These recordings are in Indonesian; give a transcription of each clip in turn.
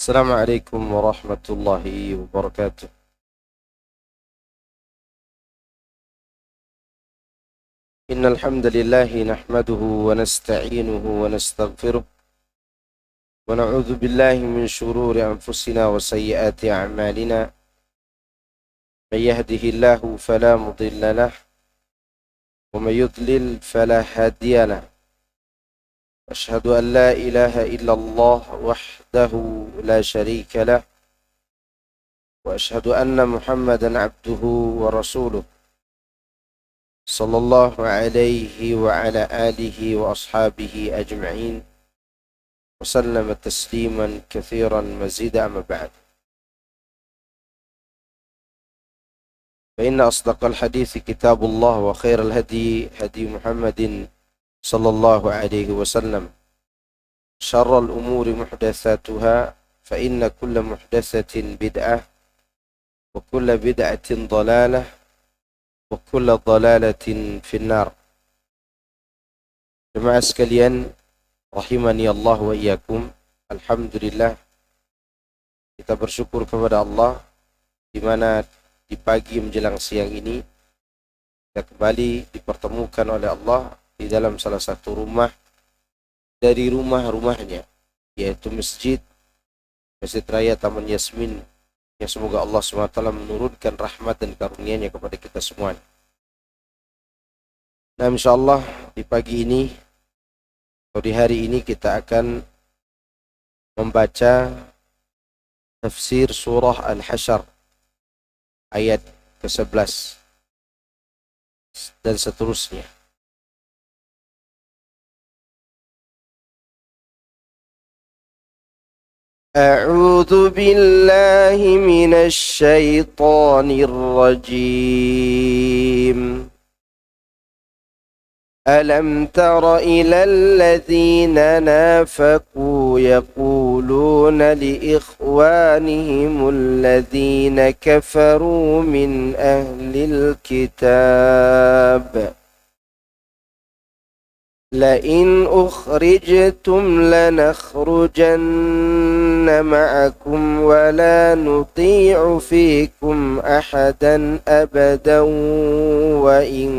السلام عليكم ورحمة الله وبركاته. إن الحمد لله نحمده ونستعينه ونستغفره ونعوذ بالله من شرور أنفسنا وسيئات أعمالنا. من يهده الله فلا مضل له ومن يضلل فلا هادي له. أشهد أن لا إله إلا الله وحده لا شريك له، وأشهد أن محمدا عبده ورسوله صلى الله عليه وعلى آله وأصحابه أجمعين وسلم تسليما كثيرا مزيدا. أما بعد، فإن أصدق الحديث كتاب الله، وخير الهدي هدي محمد صلى الله عليه وسلم. شر الأمور محدثاتها، فإن كل محدثة بدعة وكل بدعة ضلالة وكل ضلالة في النار. Jemaah sekalian, rahimani Allah wa iyyakum. Alhamdulillah, kita bersyukur kepada Allah di mana di pagi menjelang siang ini kita kembali dipertemukan oleh Allah di dalam salah satu rumah dari rumah-rumahnya, yaitu Masjid Raya Taman Yasmin, yang semoga Allah SWT menurunkan rahmat dan karunia-Nya kepada kita semua. Nah, insyaallah di pagi ini atau di hari ini kita akan membaca tafsir surah Al-Hasyr ayat ke-11 dan seterusnya. أعوذ بالله من الشيطان الرجيم. ألم تر إلى الذين نافقوا يقولون لإخوانهم الذين كفروا من أهل الكتاب لئن أخرجتم لنخرجن معكم ولا نطيع فيكم أحدا أبدا وإن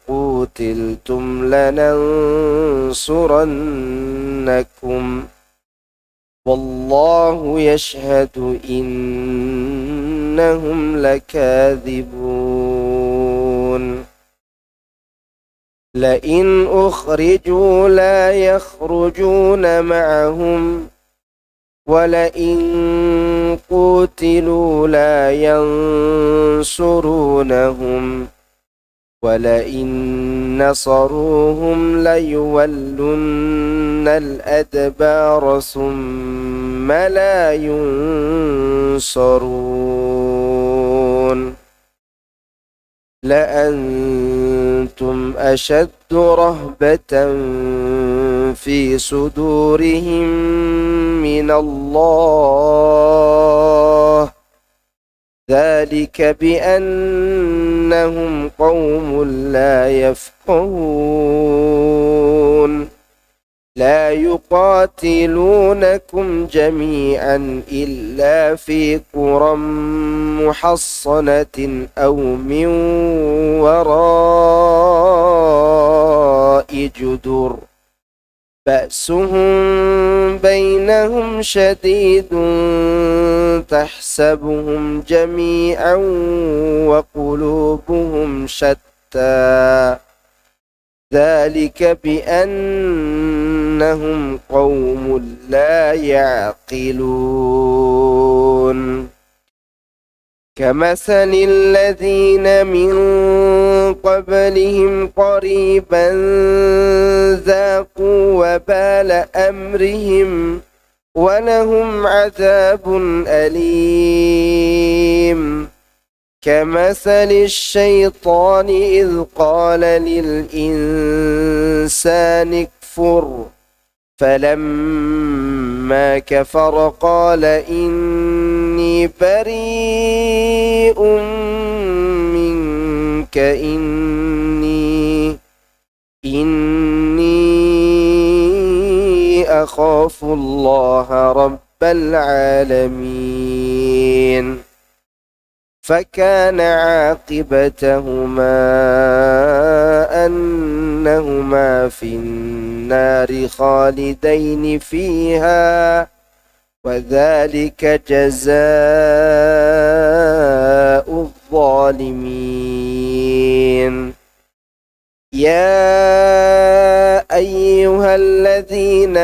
قتلتم لننصرنكم والله يشهد إنهم لكاذبون. لئن أخرجوا لا يخرجون معهم ولئن قتلوا لا ينصرونهم ولئن نصروهم ليولن الأدبار ثم لا ينصرون. لأنتم أشد رهبة في صدورهم من الله ذلك بأنهم قوم لا يفقهون. لا يقاتلونكم جميعا إلا في قرى محصنة أو من وراء جدر بأسهم بينهم شديد تحسبهم جميعا وقلوبهم شتى ذلك بأنهم قوم لا يعقلون. كمثل الذين من قبلهم قريبا ذاقوا وبال أمرهم ولهم عذاب أليم. كمثل الشيطان إذ قال للإنسان اكفر فلما كفر قال إني بريء منك إني أخاف الله رب العالمين فكان عاقبتهما أنهما في النار خالدين فيها وذلك جزاء الظالمين يا أيها الذين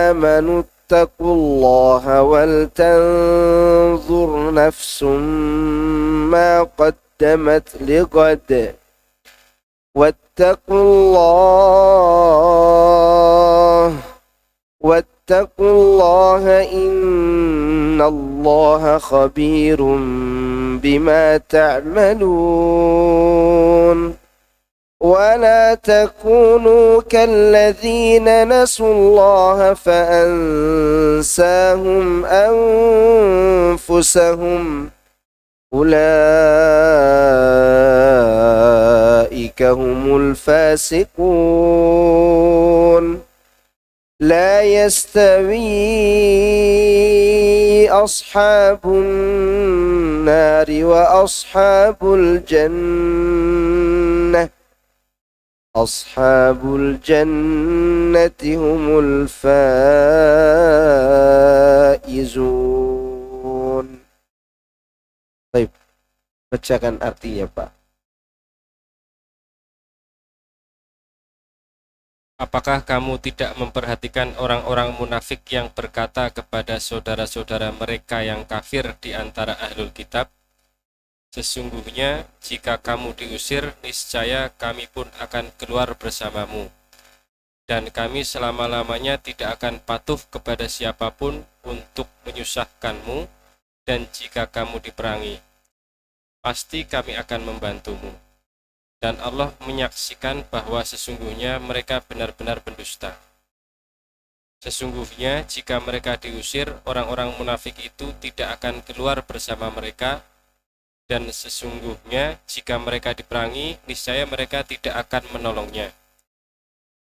آمنوا اتقوا الله ولتنظر نفس ما قدمت لغد واتقوا الله إن الله خبير بما تعملون ولا تكونوا كالذين نسوا الله فأنساهم أنفسهم أولئك هم الفاسقون لا يستوي أصحاب النار وأصحاب الجنة أصحاب الجنة هم الفائزون. Baik, bacakan artinya Pak. Apakah kamu tidak memperhatikan orang-orang munafik yang berkata kepada saudara-saudara mereka yang kafir di antara ahlul kitab? Sesungguhnya jika kamu diusir, niscaya kami pun akan keluar bersamamu. Dan kami selama-lamanya tidak akan patuh kepada siapapun untuk menyusahkanmu, dan jika kamu diperangi, pasti kami akan membantumu. Dan Allah menyaksikan bahwa sesungguhnya mereka benar-benar pendusta. Sesungguhnya jika mereka diusir, orang-orang munafik itu tidak akan keluar bersama mereka, dan sesungguhnya jika mereka diperangi, niscaya mereka tidak akan menolongnya.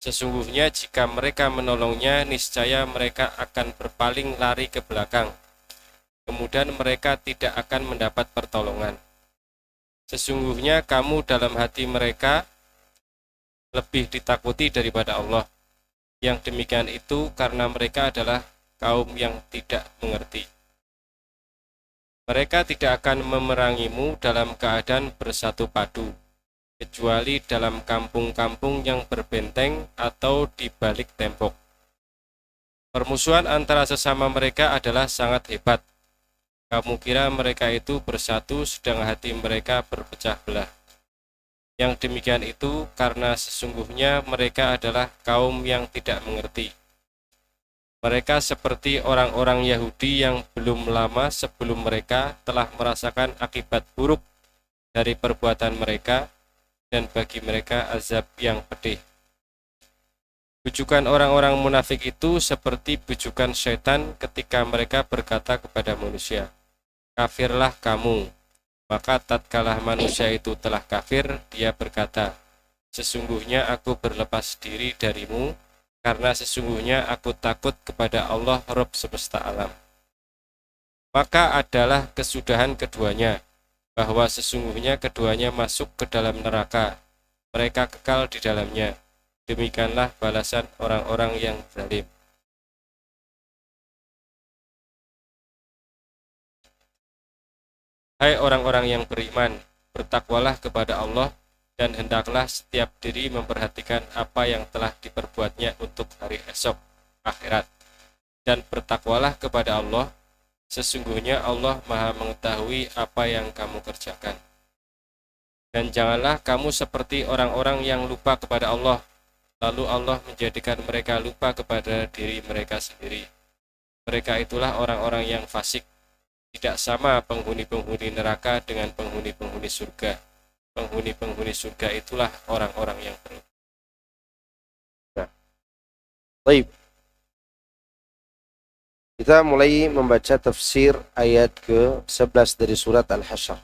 Sesungguhnya jika mereka menolongnya, niscaya mereka akan berpaling lari ke belakang. Kemudian mereka tidak akan mendapat pertolongan. Sesungguhnya kamu dalam hati mereka lebih ditakuti daripada Allah. Yang demikian itu karena mereka adalah kaum yang tidak mengerti. Mereka tidak akan memerangimu dalam keadaan bersatu padu, kecuali dalam kampung-kampung yang berbenteng atau di balik tembok. Permusuhan antara sesama mereka adalah sangat hebat. Kamu kira mereka itu bersatu sedang hati mereka berpecah belah. Yang demikian itu karena sesungguhnya mereka adalah kaum yang tidak mengerti. Mereka seperti orang-orang Yahudi yang belum lama sebelum mereka telah merasakan akibat buruk dari perbuatan mereka, dan bagi mereka azab yang pedih. Bujukan orang-orang munafik itu seperti bujukan syaitan ketika mereka berkata kepada manusia, "Kafirlah kamu." Maka tatkala manusia itu telah kafir, dia berkata, "Sesungguhnya aku berlepas diri darimu, karena sesungguhnya aku takut kepada Allah Rabb semesta alam." Maka adalah kesudahan keduanya, bahwa sesungguhnya keduanya masuk ke dalam neraka, mereka kekal di dalamnya. Demikianlah balasan orang-orang yang zalim. Hai orang-orang yang beriman, bertakwalah kepada Allah, dan hendaklah setiap diri memperhatikan apa yang telah diperbuatnya untuk hari esok, akhirat. Dan bertakwalah kepada Allah, sesungguhnya Allah Maha mengetahui apa yang kamu kerjakan. Dan janganlah kamu seperti orang-orang yang lupa kepada Allah, lalu Allah menjadikan mereka lupa kepada diri mereka sendiri. Mereka itulah orang-orang yang fasik. Tidak sama penghuni-penghuni neraka dengan penghuni-penghuni surga. Penghuni-penghuni surga itulah orang-orang yang beruntung. Baik. Kita mulai membaca tafsir ayat ke-11 dari surat Al-Hasyr.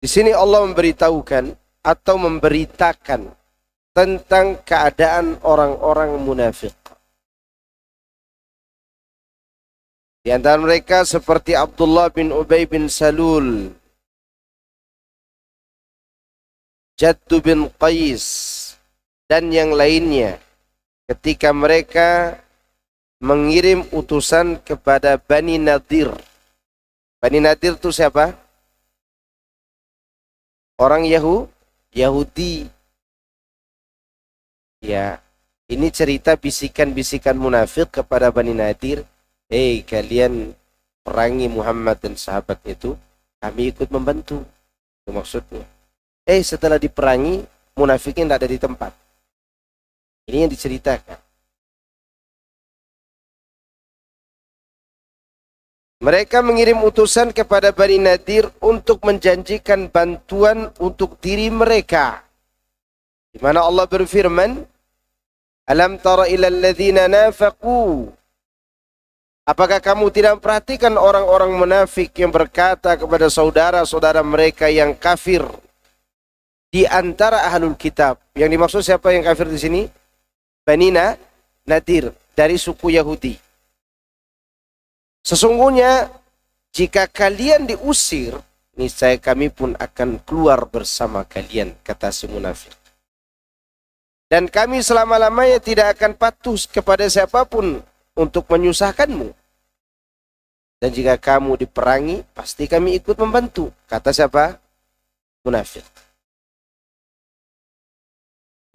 Di sini Allah memberitahukan atau memberitakan tentang keadaan orang-orang munafik. Di antara mereka seperti Abdullah bin Ubay bin Salul, Jaddu bin Qais, dan yang lainnya. Ketika mereka mengirim utusan kepada Bani Nadir. Bani Nadir itu siapa? Orang Yahudi. Ya, ini cerita bisikan-bisikan munafik kepada Bani Nadir. Kalian perangi Muhammad dan sahabat itu, kami ikut membantu. Itu maksudnya. Setelah diperangi, munafiknya tidak ada di tempat. Ini yang diceritakan. Mereka mengirim utusan kepada Bani Nadir untuk menjanjikan bantuan untuk diri mereka. Di mana Allah berfirman, "Alam tara ilal ladzina nafaqu." Apakah kamu tidak memperhatikan orang-orang munafik yang berkata kepada saudara-saudara mereka yang kafir di antara ahlul kitab? Yang dimaksud siapa yang kafir di sini? Bani Nadir, dari suku Yahudi. Sesungguhnya jika kalian diusir, niscaya kami pun akan keluar bersama kalian, kata si munafik. Dan kami selama-lamanya tidak akan patuh kepada siapapun untuk menyusahkanmu. Dan jika kamu diperangi, pasti kami ikut membantu, kata siapa? Munafik.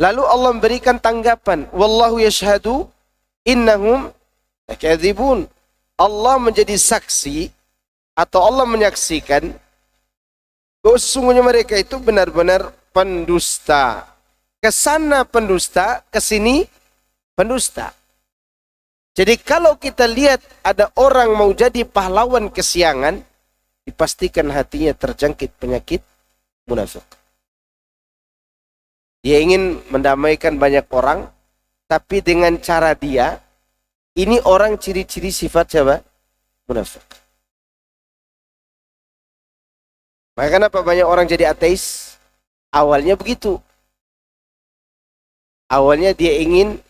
Lalu Allah memberikan tanggapan, wallahu yashhadu innahum lakadzibun. Allah menjadi saksi atau Allah menyaksikan bahwa sesungguhnya mereka itu benar-benar pendusta. Kesana pendusta, kesini pendusta. Jadi kalau kita lihat ada orang mau jadi pahlawan kesiangan, dipastikan hatinya terjangkit penyakit munafik. Dia ingin mendamaikan banyak orang, tapi dengan cara dia, ini orang ciri-ciri sifat siapa? Munafik. Maka kenapa banyak orang jadi ateis? Awalnya begitu. Awalnya dia ingin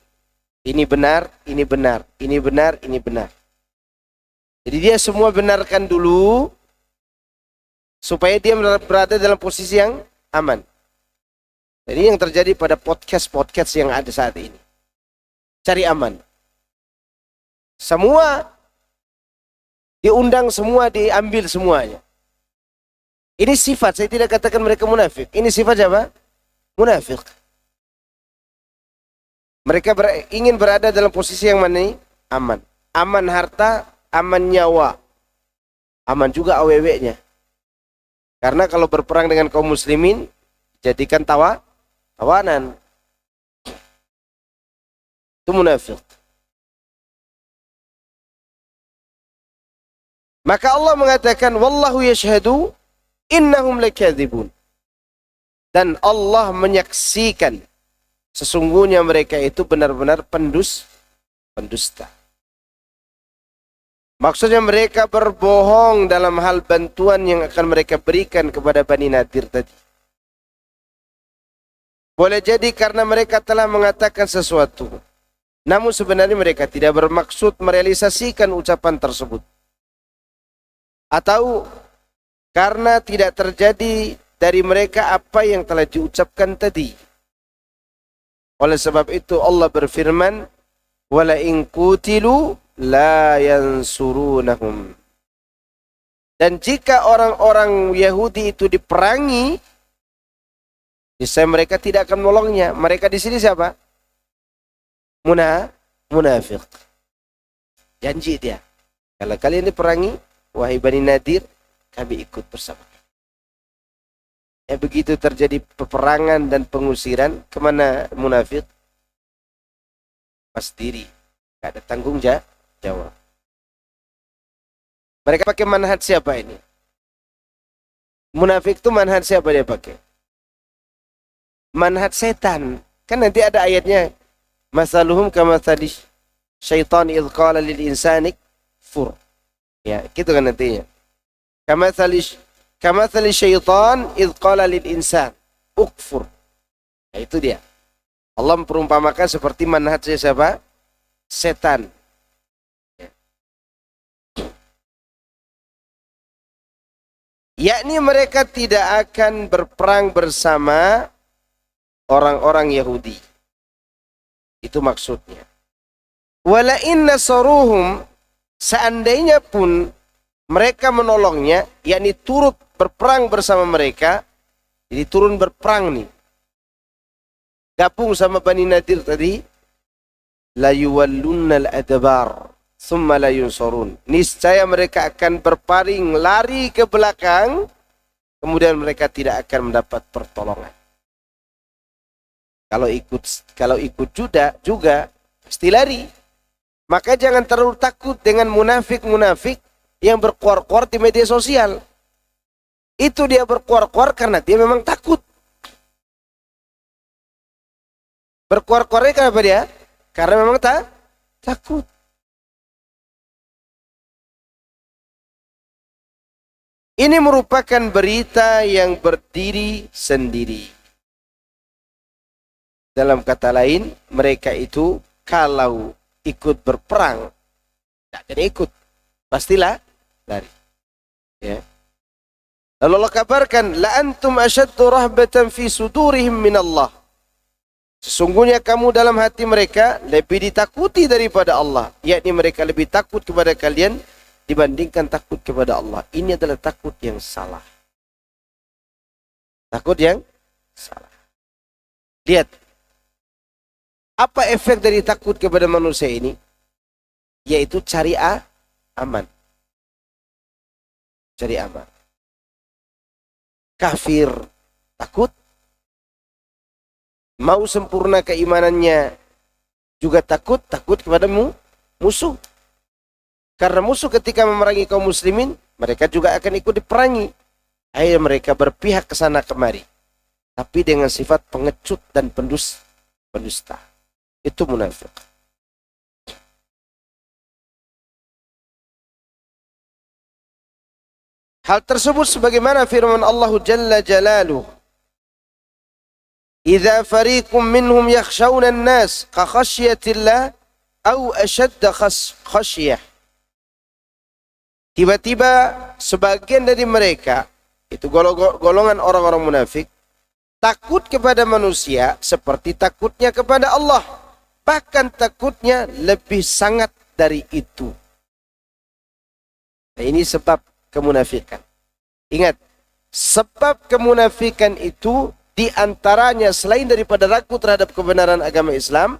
ini benar, ini benar, ini benar, ini benar. Jadi dia semua benarkan dulu supaya dia berada dalam posisi yang aman. Jadi yang terjadi pada podcast yang ada saat ini. Cari aman. Semua diundang, semua diambil semuanya. Ini sifat, saya tidak katakan mereka munafik. Ini sifat siapa? Munafik. Mereka ingin berada dalam posisi yang mana ini? Aman. Aman harta, aman nyawa. Aman juga aww-nya. Karena kalau berperang dengan kaum muslimin, jadikan tawanan. Itu munafik. Maka Allah mengatakan, wallahu yashhadu innahum lakadzibun. Dan Allah menyaksikan sesungguhnya mereka itu benar-benar pendusta. Maksudnya mereka berbohong dalam hal bantuan yang akan mereka berikan kepada Bani Nadir tadi. Boleh jadi karena mereka telah mengatakan sesuatu, namun sebenarnya mereka tidak bermaksud merealisasikan ucapan tersebut. Atau karena tidak terjadi dari mereka apa yang telah diucapkan tadi. Oleh sebab itu Allah berfirman, wala in qutilu la yansurunahum. Dan jika orang-orang Yahudi itu diperangi, niscaya mereka tidak akan menolongnya. Mereka di sini siapa? Munafik. Janji dia, kalau kalian diperangi, wahai Bani Nadir, kami ikut bersama. Begitu terjadi peperangan dan pengusiran, kemana munafik? Pas diri, gak ada tanggung jawab. Mereka pakai manhaj siapa ini? Munafik itu manhaj siapa dia pakai? Manhaj setan. Kan nanti ada ayatnya, masaluhum kamathali syaitan idh qala lil insani kfur. Ya, gitu kan nantinya. Kamathali syaitan idh qala lil insan ukfur. Nah, itu dia. Allah memperumpamakan seperti manhajnya siapa? Setan. Ya. yakni mereka tidak akan berperang bersama orang-orang Yahudi. Itu maksudnya. Wala in nasaruhum, seandainya pun mereka menolongnya, yakni turut berperang bersama mereka, jadi turun berperang nih, gabung sama Bani Nadir tadi, la yuwallunnal adbar thumma la yunsarun, niscaya mereka akan berpaling lari ke belakang, kemudian mereka tidak akan mendapat pertolongan. Kalau ikut juga pasti lari. Maka jangan terlalu takut dengan munafik-munafik yang berkuar-kuar di media sosial. Itu dia berkuar-kuar karena dia memang takut. Berkuar-kuarnya kenapa dia? Karena memang takut. Ini merupakan berita yang berdiri sendiri. Dalam kata lain, mereka itu kalau ikut berperang, tidak akan ikut. Pastilah lari. Ya. Lalu Allah kabarkan, la antum asyaddu rahbatan fi sudurihim min Allah. Sesungguhnya kamu dalam hati mereka lebih ditakuti daripada Allah. Yakni mereka lebih takut kepada kalian dibandingkan takut kepada Allah. Ini adalah takut yang salah. Takut yang salah. Lihat, apa efek dari takut kepada manusia ini? Yaitu cari aman. Cari aman. Kafir takut, mau sempurna keimanannya juga takut kepada musuh. Karena musuh ketika memerangi kaum muslimin, mereka juga akan ikut diperangi. Akhirnya mereka berpihak ke sana kemari. Tapi dengan sifat pengecut dan pendusta. Itu munafik. Hal tersebut sebagaimana firman Allah Jalla Jalaluh. Idza fariqum minhum yakhshawna an-nas ka khasyatillah aw ashadda khasyah. Tiba-tiba sebagian dari mereka, itu golongan orang-orang munafik, takut kepada manusia seperti takutnya kepada Allah. Bahkan takutnya lebih sangat dari itu. Nah, ini sebab kemunafikan. Ingat, sebab kemunafikan itu diantaranya selain daripada ragu terhadap kebenaran agama Islam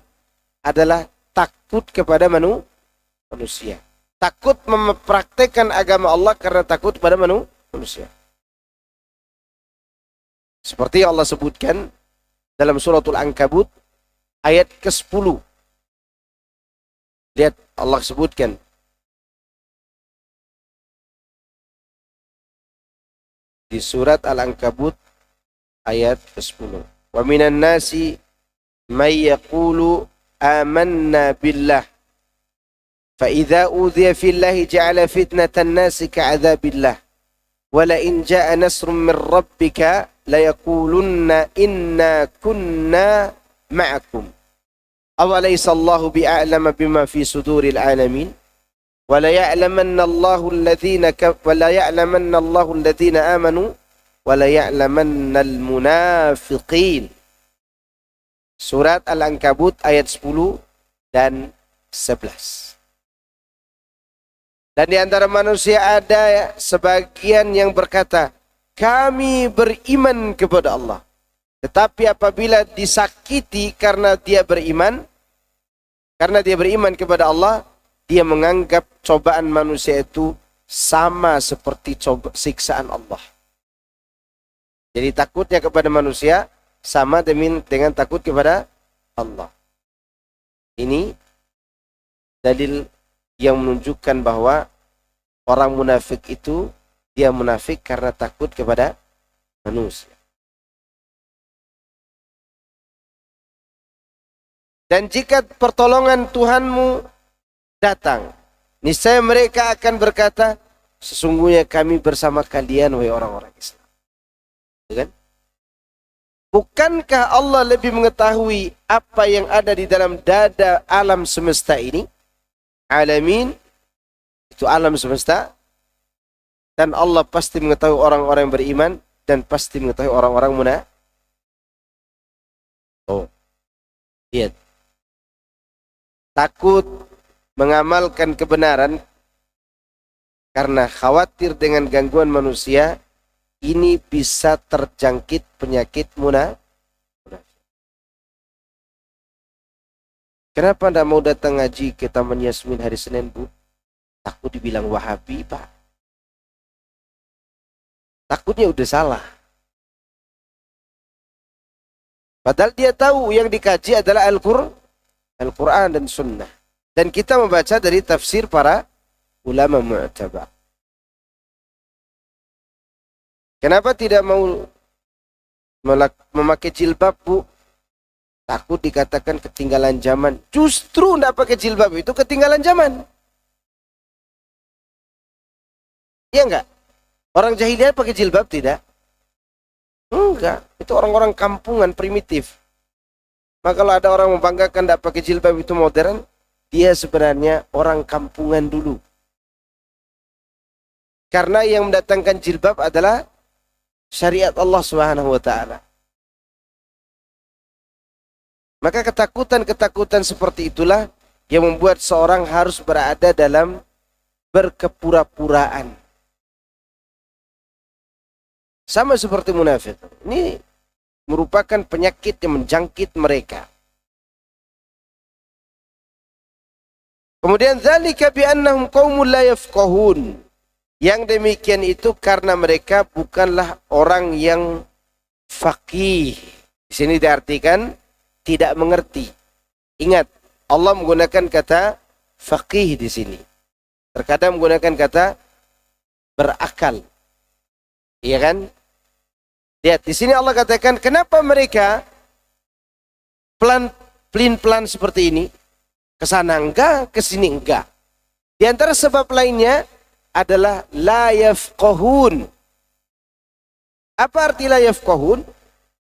adalah takut kepada manusia. Takut mempraktekkan agama Allah karena takut pada manusia. Seperti yang Allah sebutkan dalam suratul Ankabut ayat ke-10. Lihat Allah sebutkan. Di surat Al-Ankabut ayat ke-10. Wa minan nasi may yaqulu amanna billah. فإذا أوذي في الله جعل فتنة الناس كعذاب الله ولئن جاء نصر من ربك ليقولن إنا كنا معكم أوليس الله بأعلم بما في صدور العالمين ولا يعلمن الله الذين آمنوا ولا يعلمن المنافقين. Surat Al-Ankabut ayat 10 dan 11. Dan di antara manusia ada sebagian yang berkata, kami beriman kepada Allah. Tetapi apabila disakiti karena dia beriman kepada Allah, dia menganggap cobaan manusia itu sama seperti siksaan Allah. Jadi takutnya kepada manusia sama dengan takut kepada Allah. Ini dalil yang menunjukkan bahwa orang munafik itu dia munafik karena takut kepada manusia. Dan jika pertolongan Tuhanmu datang, niscaya mereka akan berkata, sesungguhnya kami bersama kalian wahai orang-orang Islam. Kan? Bukankah Allah lebih mengetahui apa yang ada di dalam dada alam semesta ini? Alamin, itu alam semesta. Dan Allah pasti mengetahui orang-orang yang beriman dan pasti mengetahui orang-orang munafik. Oh, lihat. Takut mengamalkan kebenaran karena khawatir dengan gangguan manusia, ini bisa terjangkit penyakit munafik. Kenapa anda mau datang ngaji ke Taman Yasmin hari Senin, Bu? Takut dibilang Wahabi, Pak. Takutnya udah salah. Padahal dia tahu yang dikaji adalah Al-Quran dan Sunnah. Dan kita membaca dari tafsir para ulama mu'tabar. Kenapa tidak mau memakai jilbab, Bu? Takut dikatakan ketinggalan zaman. Justru tidak pakai jilbab itu ketinggalan zaman. Iya enggak? Orang jahiliyah pakai jilbab tidak? Enggak. Itu orang-orang kampungan primitif. Maka kalau ada orang membanggakan tidak pakai jilbab itu modern, dia sebenarnya orang kampungan dulu. Karena yang mendatangkan jilbab adalah syariat Allah Subhanahu wa taala. Maka ketakutan-ketakutan seperti itulah yang membuat seorang harus berada dalam berkepura-puraan. Sama seperti munafik. Ini merupakan penyakit yang menjangkit mereka. Kemudian dzalika bi annahum qaumul la yafqahun. Yang demikian itu karena mereka bukanlah orang yang faqih. Di sini diartikan tidak mengerti. Ingat, Allah menggunakan kata faqih di sini. Terkadang menggunakan kata berakal. Iya kan? Lihat, di sini Allah katakan, kenapa mereka pelin-pelan seperti ini? Kesana enggak, kesini enggak. Di antara sebab lainnya adalah la yafqahun. Apa arti la yafqahun?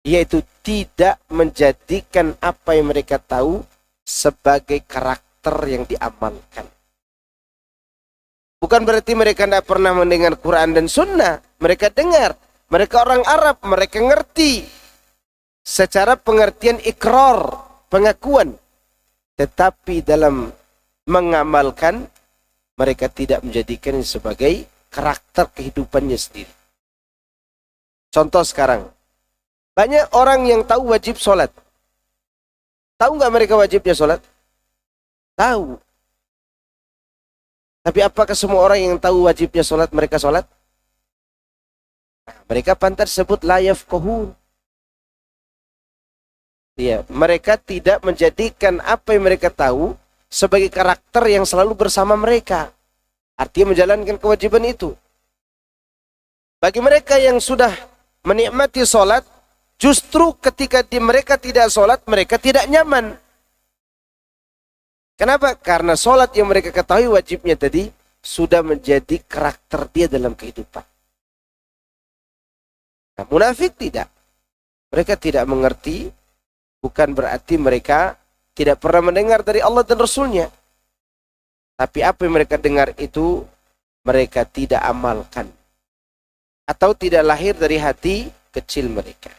Yaitu tidak menjadikan apa yang mereka tahu sebagai karakter yang diamalkan. Bukan berarti mereka tidak pernah mendengar Quran dan Sunnah. Mereka dengar. Mereka orang Arab. Mereka ngerti. Secara pengertian ikrar. Pengakuan. Tetapi dalam mengamalkan, mereka tidak menjadikan sebagai karakter kehidupannya sendiri. Contoh sekarang. Banyak orang yang tahu wajib sholat. Tahu nggak mereka wajibnya sholat? Tahu. Tapi apakah semua orang yang tahu wajibnya sholat, mereka sholat? Mereka pantas sebut la yafqahun. Ya, mereka tidak menjadikan apa yang mereka tahu sebagai karakter yang selalu bersama mereka. Artinya menjalankan kewajiban itu. Bagi mereka yang sudah menikmati sholat, justru ketika mereka tidak sholat, mereka tidak nyaman. Kenapa? Karena sholat yang mereka ketahui wajibnya tadi sudah menjadi karakter dia dalam kehidupan. Nah, munafik tidak. Mereka tidak mengerti, bukan berarti mereka tidak pernah mendengar dari Allah dan Rasulnya. Tapi apa yang mereka dengar itu mereka tidak amalkan. Atau tidak lahir dari hati kecil mereka.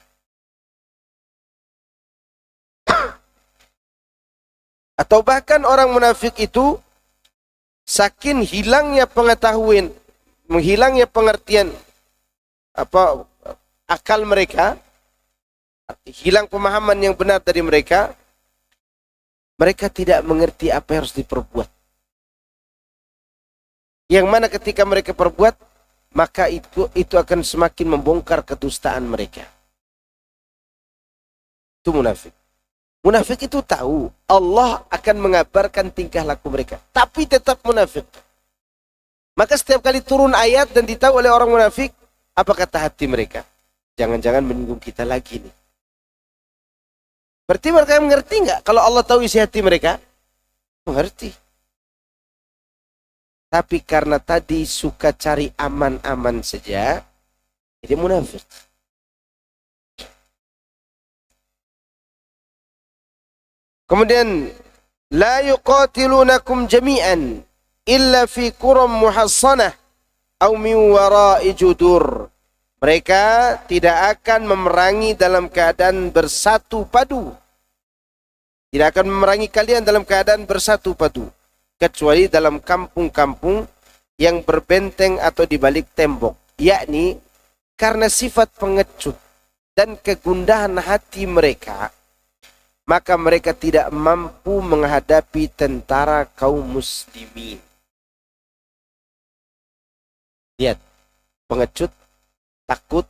Atau bahkan orang munafik itu saking hilangnya pengetahuan, menghilangnya pengertian akal mereka, hilang pemahaman yang benar dari mereka, mereka tidak mengerti apa yang harus diperbuat. Yang mana ketika mereka perbuat, maka itu akan semakin membongkar kedustaan mereka. Itu munafik. Munafik itu tahu Allah akan mengabarkan tingkah laku mereka, tapi tetap munafik. Maka setiap kali turun ayat dan ditahu oleh orang munafik, apa kata hati mereka? Jangan-jangan menyinggung kita lagi nih. Berarti mereka mengerti nggak kalau Allah tahu isi hati mereka? Mengerti. Tapi karena tadi suka cari aman-aman saja, jadi munafik. Kemudian la yuqatilunakum jami'an illa fi quram muhassanah au min wara'i judur. Mereka tidak akan memerangi dalam keadaan bersatu padu. Tidak akan memerangi kalian dalam keadaan bersatu padu, kecuali dalam kampung-kampung yang berbenteng atau di balik tembok, yakni karena sifat pengecut dan kegundahan hati mereka, maka mereka tidak mampu menghadapi tentara kaum muslimin. Lihat, pengecut, takut,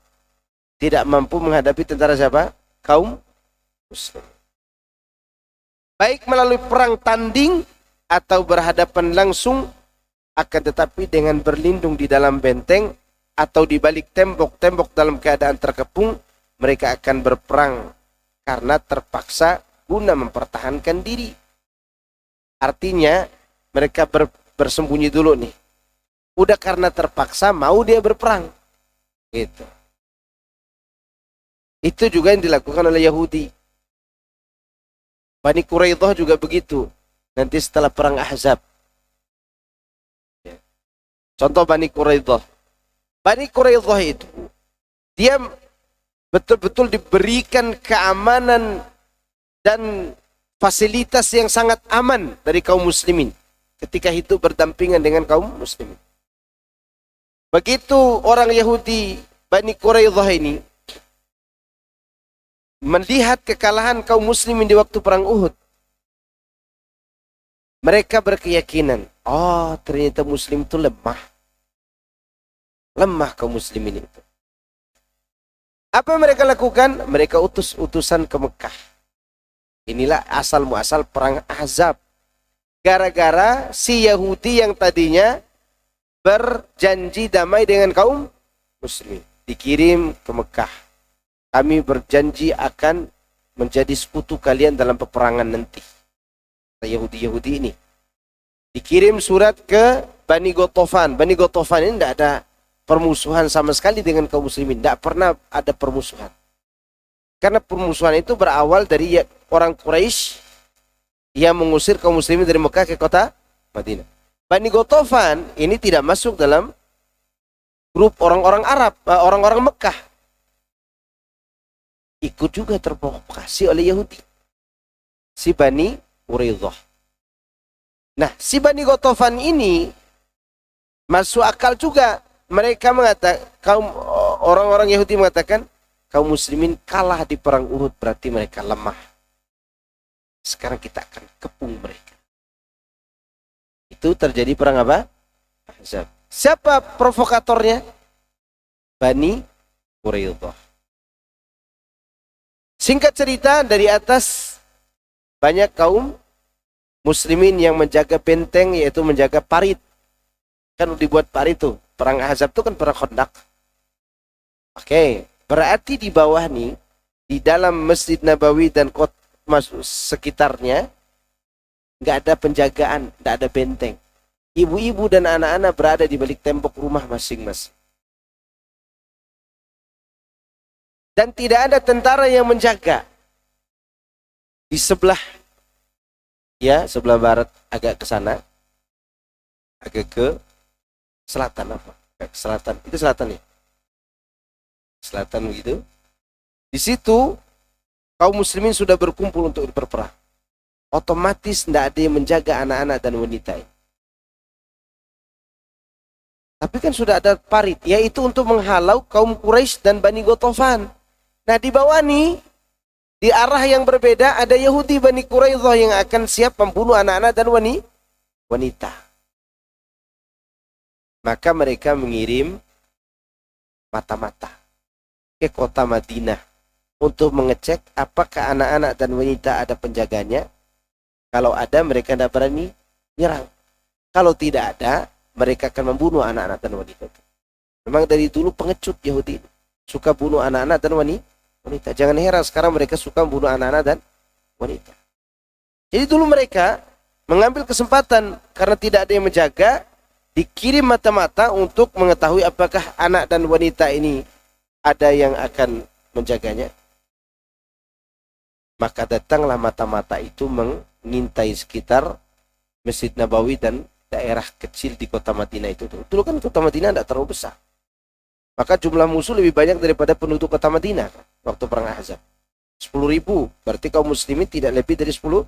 tidak mampu menghadapi tentara siapa? Kaum muslim. Baik melalui perang tanding atau berhadapan langsung, akan tetapi dengan berlindung di dalam benteng atau di balik tembok-tembok dalam keadaan terkepung, mereka akan berperang karena terpaksa guna mempertahankan diri. Artinya mereka bersembunyi dulu nih. Udah karena terpaksa mau dia berperang. Gitu. Itu juga yang dilakukan oleh Yahudi. Bani Quraidah juga begitu. Nanti setelah perang Ahzab. Contoh Bani Quraidah. Bani Quraidah itu, dia betul-betul diberikan keamanan dan fasilitas yang sangat aman dari kaum muslimin ketika hidup berdampingan dengan kaum muslimin. Begitu orang Yahudi Bani Quraidah ini melihat kekalahan kaum muslimin di waktu perang Uhud, mereka berkeyakinan, oh ternyata muslim itu lemah. Lemah kaum muslimin itu. Apa yang mereka lakukan? Mereka utus utusan ke Mekah. Inilah asal muasal perang Ahzab. Gara-gara si Yahudi yang tadinya berjanji damai dengan kaum muslimin dikirim ke Mekah. Kami berjanji akan menjadi sekutu kalian dalam peperangan nanti. Yahudi-Yahudi ini dikirim surat ke Bani Ghatafan. Bani Ghatafan ini tidak ada permusuhan sama sekali dengan kaum muslimin. Tidak pernah ada permusuhan. Karena permusuhan itu berawal dari orang Quraisy yang mengusir kaum muslimin dari Mekah ke kota Madinah. Bani Ghatafan ini tidak masuk dalam grup orang-orang Arab, orang-orang Mekah. Ikut juga terprovokasi oleh Yahudi. Si Bani Quraidah. Nah, si Bani Ghatafan ini masuk akal juga. Mereka mengatakan, orang-orang Yahudi mengatakan, kaum muslimin kalah di perang Uhud, berarti mereka lemah. Sekarang kita akan kepung mereka. Itu terjadi perang apa? Ahzab. Siapa provokatornya? Bani Quraidah. Singkat cerita, dari atas banyak kaum muslimin yang menjaga benteng, yaitu menjaga parit. Kan dibuat parit tuh. Perang Ahzab itu kan perang Khandaq. Oke, berarti di bawah nih, di dalam Masjid Nabawi dan sekitarnya, nggak ada penjagaan, nggak ada benteng. Ibu-ibu dan anak-anak berada di balik tembok rumah masing-masing. Dan tidak ada tentara yang menjaga. Di sebelah, ya sebelah barat agak ke sana, agak ke selatan apa? Ke selatan, itu selatan ya? Selatan begitu. Di situ kaum muslimin sudah berkumpul untuk berperang. Otomatis tidak ada yang menjaga anak-anak dan wanita ini. Tapi kan sudah ada parit, yaitu untuk menghalau kaum Quraisy dan Bani Ghatafan. Nah di bawah nih, di arah yang berbeda ada Yahudi Bani Quraidah yang akan siap membunuh anak-anak dan wanita. Maka mereka mengirim mata-mata ke kota Madinah untuk mengecek apakah anak-anak dan wanita ada penjaganya. Kalau ada, mereka tidak berani nyerang. Kalau tidak ada, mereka akan membunuh anak-anak dan wanita. Memang dari dulu pengecut Yahudi, suka bunuh anak-anak dan wanita. Jangan heran sekarang mereka suka membunuh anak-anak dan wanita. Jadi dulu mereka mengambil kesempatan karena tidak ada yang menjaga, dikirim mata-mata untuk mengetahui apakah anak dan wanita ini ada yang akan menjaganya. Maka datanglah mata-mata itu mengintai sekitar Masjid Nabawi dan daerah kecil di kota Madinah itu. Dulu kan kota Madinah tidak terlalu besar. Maka jumlah musuh lebih banyak daripada penduduk kota Madinah waktu perang Ahzab. 10.000, berarti kaum muslimin tidak lebih dari 10.000.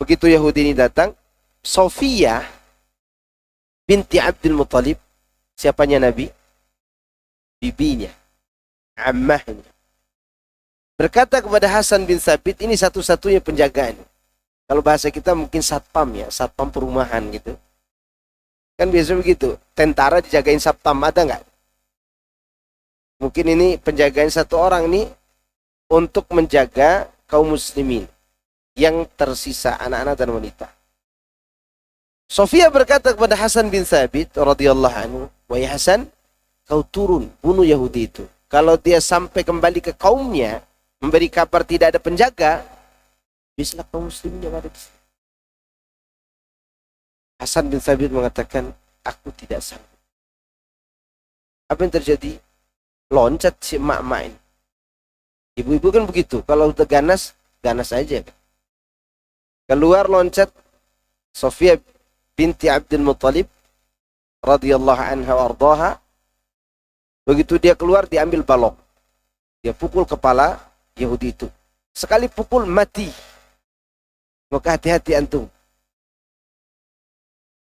Begitu Yahudi ini datang, Sofia binti Abdul Muttalib, siapanya Nabi? Bibinya, ammahnya. Berkata kepada Hasan bin Sabit, ini satu-satunya penjagaan. Kalau bahasa kita mungkin satpam ya, satpam perumahan gitu. Kan biasa begitu, tentara dijagain satpam, ada nggak? Mungkin ini penjagaan satu orang nih untuk menjaga kaum muslimin yang tersisa anak-anak dan wanita. Sofia berkata kepada Hasan bin Sabit radhiyallahu anhu, "Wahai Hasan, kau turun bunuh Yahudi itu. Kalau dia sampai kembali ke kaumnya memberi kabar tidak ada penjaga, bisalah kaum muslimin yang ada di sini." Hasan bin Sabit mengatakan, "Aku tidak sanggup." Apa yang terjadi? Loncat si emak-emak ini. Ibu-ibu kan begitu, kalau udah ganas, ganas aja. Keluar loncat Sofia binti Abdul Muttalib radhiyallahu anha wa ardaha. Begitu dia keluar, diambil balok. Dia pukul kepala Yahudi itu. Sekali pukul mati. Maka hati-hati antum.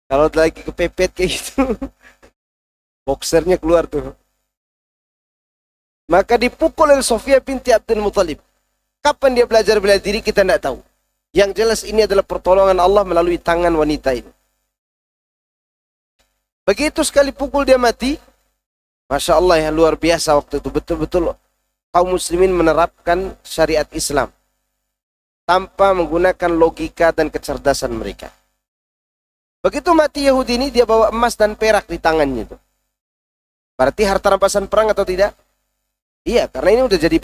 Kalau lagi kepepet kayak gitu, boxernya keluar tuh. Maka dipukul oleh Sofia binti Abdul Muttalib. Kapan dia belajar bela diri kita tidak tahu. Yang jelas ini adalah pertolongan Allah melalui tangan wanita ini. Begitu sekali pukul dia mati. Masya Allah ya, luar biasa waktu itu. Betul-betul kaum muslimin menerapkan syariat Islam tanpa menggunakan logika dan kecerdasan mereka. Begitu mati Yahudi ini, dia bawa emas dan perak di tangannya itu. Berarti harta rampasan perang atau tidak? Iya, karena ini udah jadi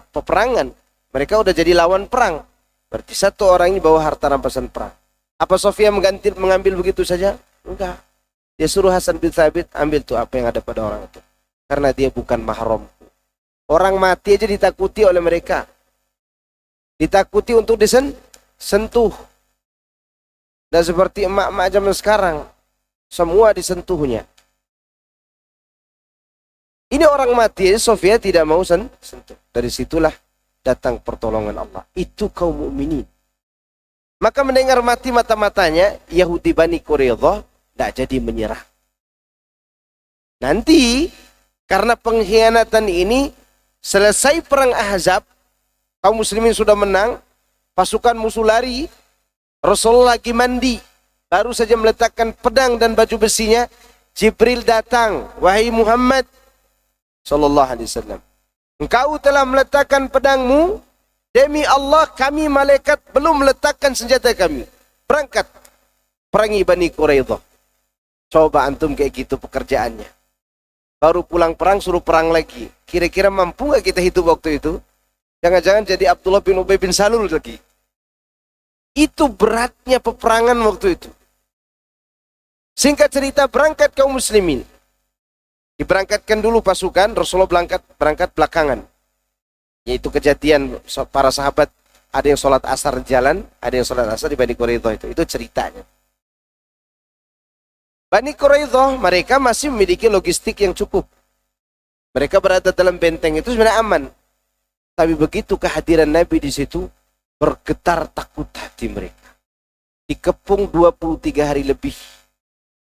peperangan. Mereka udah jadi lawan perang. Berarti satu orang ini bawa harta rampasan perang. Apa Sofia mengambil begitu saja? Enggak. Dia suruh Hasan bin Thabit, ambil tuh apa yang ada pada orang itu. Karena dia bukan mahram. Orang mati aja ditakuti oleh mereka. Ditakuti untuk disentuh. Dan seperti emak-emak zaman sekarang, semua disentuhnya. Ini orang mati, Sofia tidak mau sentuh. Dari situlah datang pertolongan Allah. Itu kaum mukminin. Maka mendengar mati mata-matanya, Yahudi Bani Quraidah tidak jadi menyerah. Nanti, karena pengkhianatan ini, selesai perang Ahzab, kaum muslimin sudah menang, pasukan musuh lari, Rasulullah lagi mandi, baru saja meletakkan pedang dan baju besinya, Jibril datang, "Wahai Muhammad sallallahu alaihi wasallam, engkau telah meletakkan pedangmu, demi Allah kami malaikat belum meletakkan senjata kami. Berangkat perangi Bani Quraidah." Coba antum kayak gitu pekerjaannya. Baru pulang perang suruh perang lagi. Kira-kira mampu gak kita hidup waktu itu? Jangan-jangan jadi Abdullah bin Ubay bin Salul lagi. Itu beratnya peperangan waktu itu. Singkat cerita, berangkat kaum muslimin. Diberangkatkan dulu pasukan, Rasulullah berangkat belakangan. Yaitu kejadian para sahabat, ada yang sholat asar di jalan, ada yang sholat asar di Bani Quraidah itu. Itu ceritanya. Bani Quraidah mereka masih memiliki logistik yang cukup. Mereka berada dalam benteng itu sebenarnya aman. Tapi begitu kehadiran Nabi di situ, bergetar takut hati mereka. Dikepung 23 hari lebih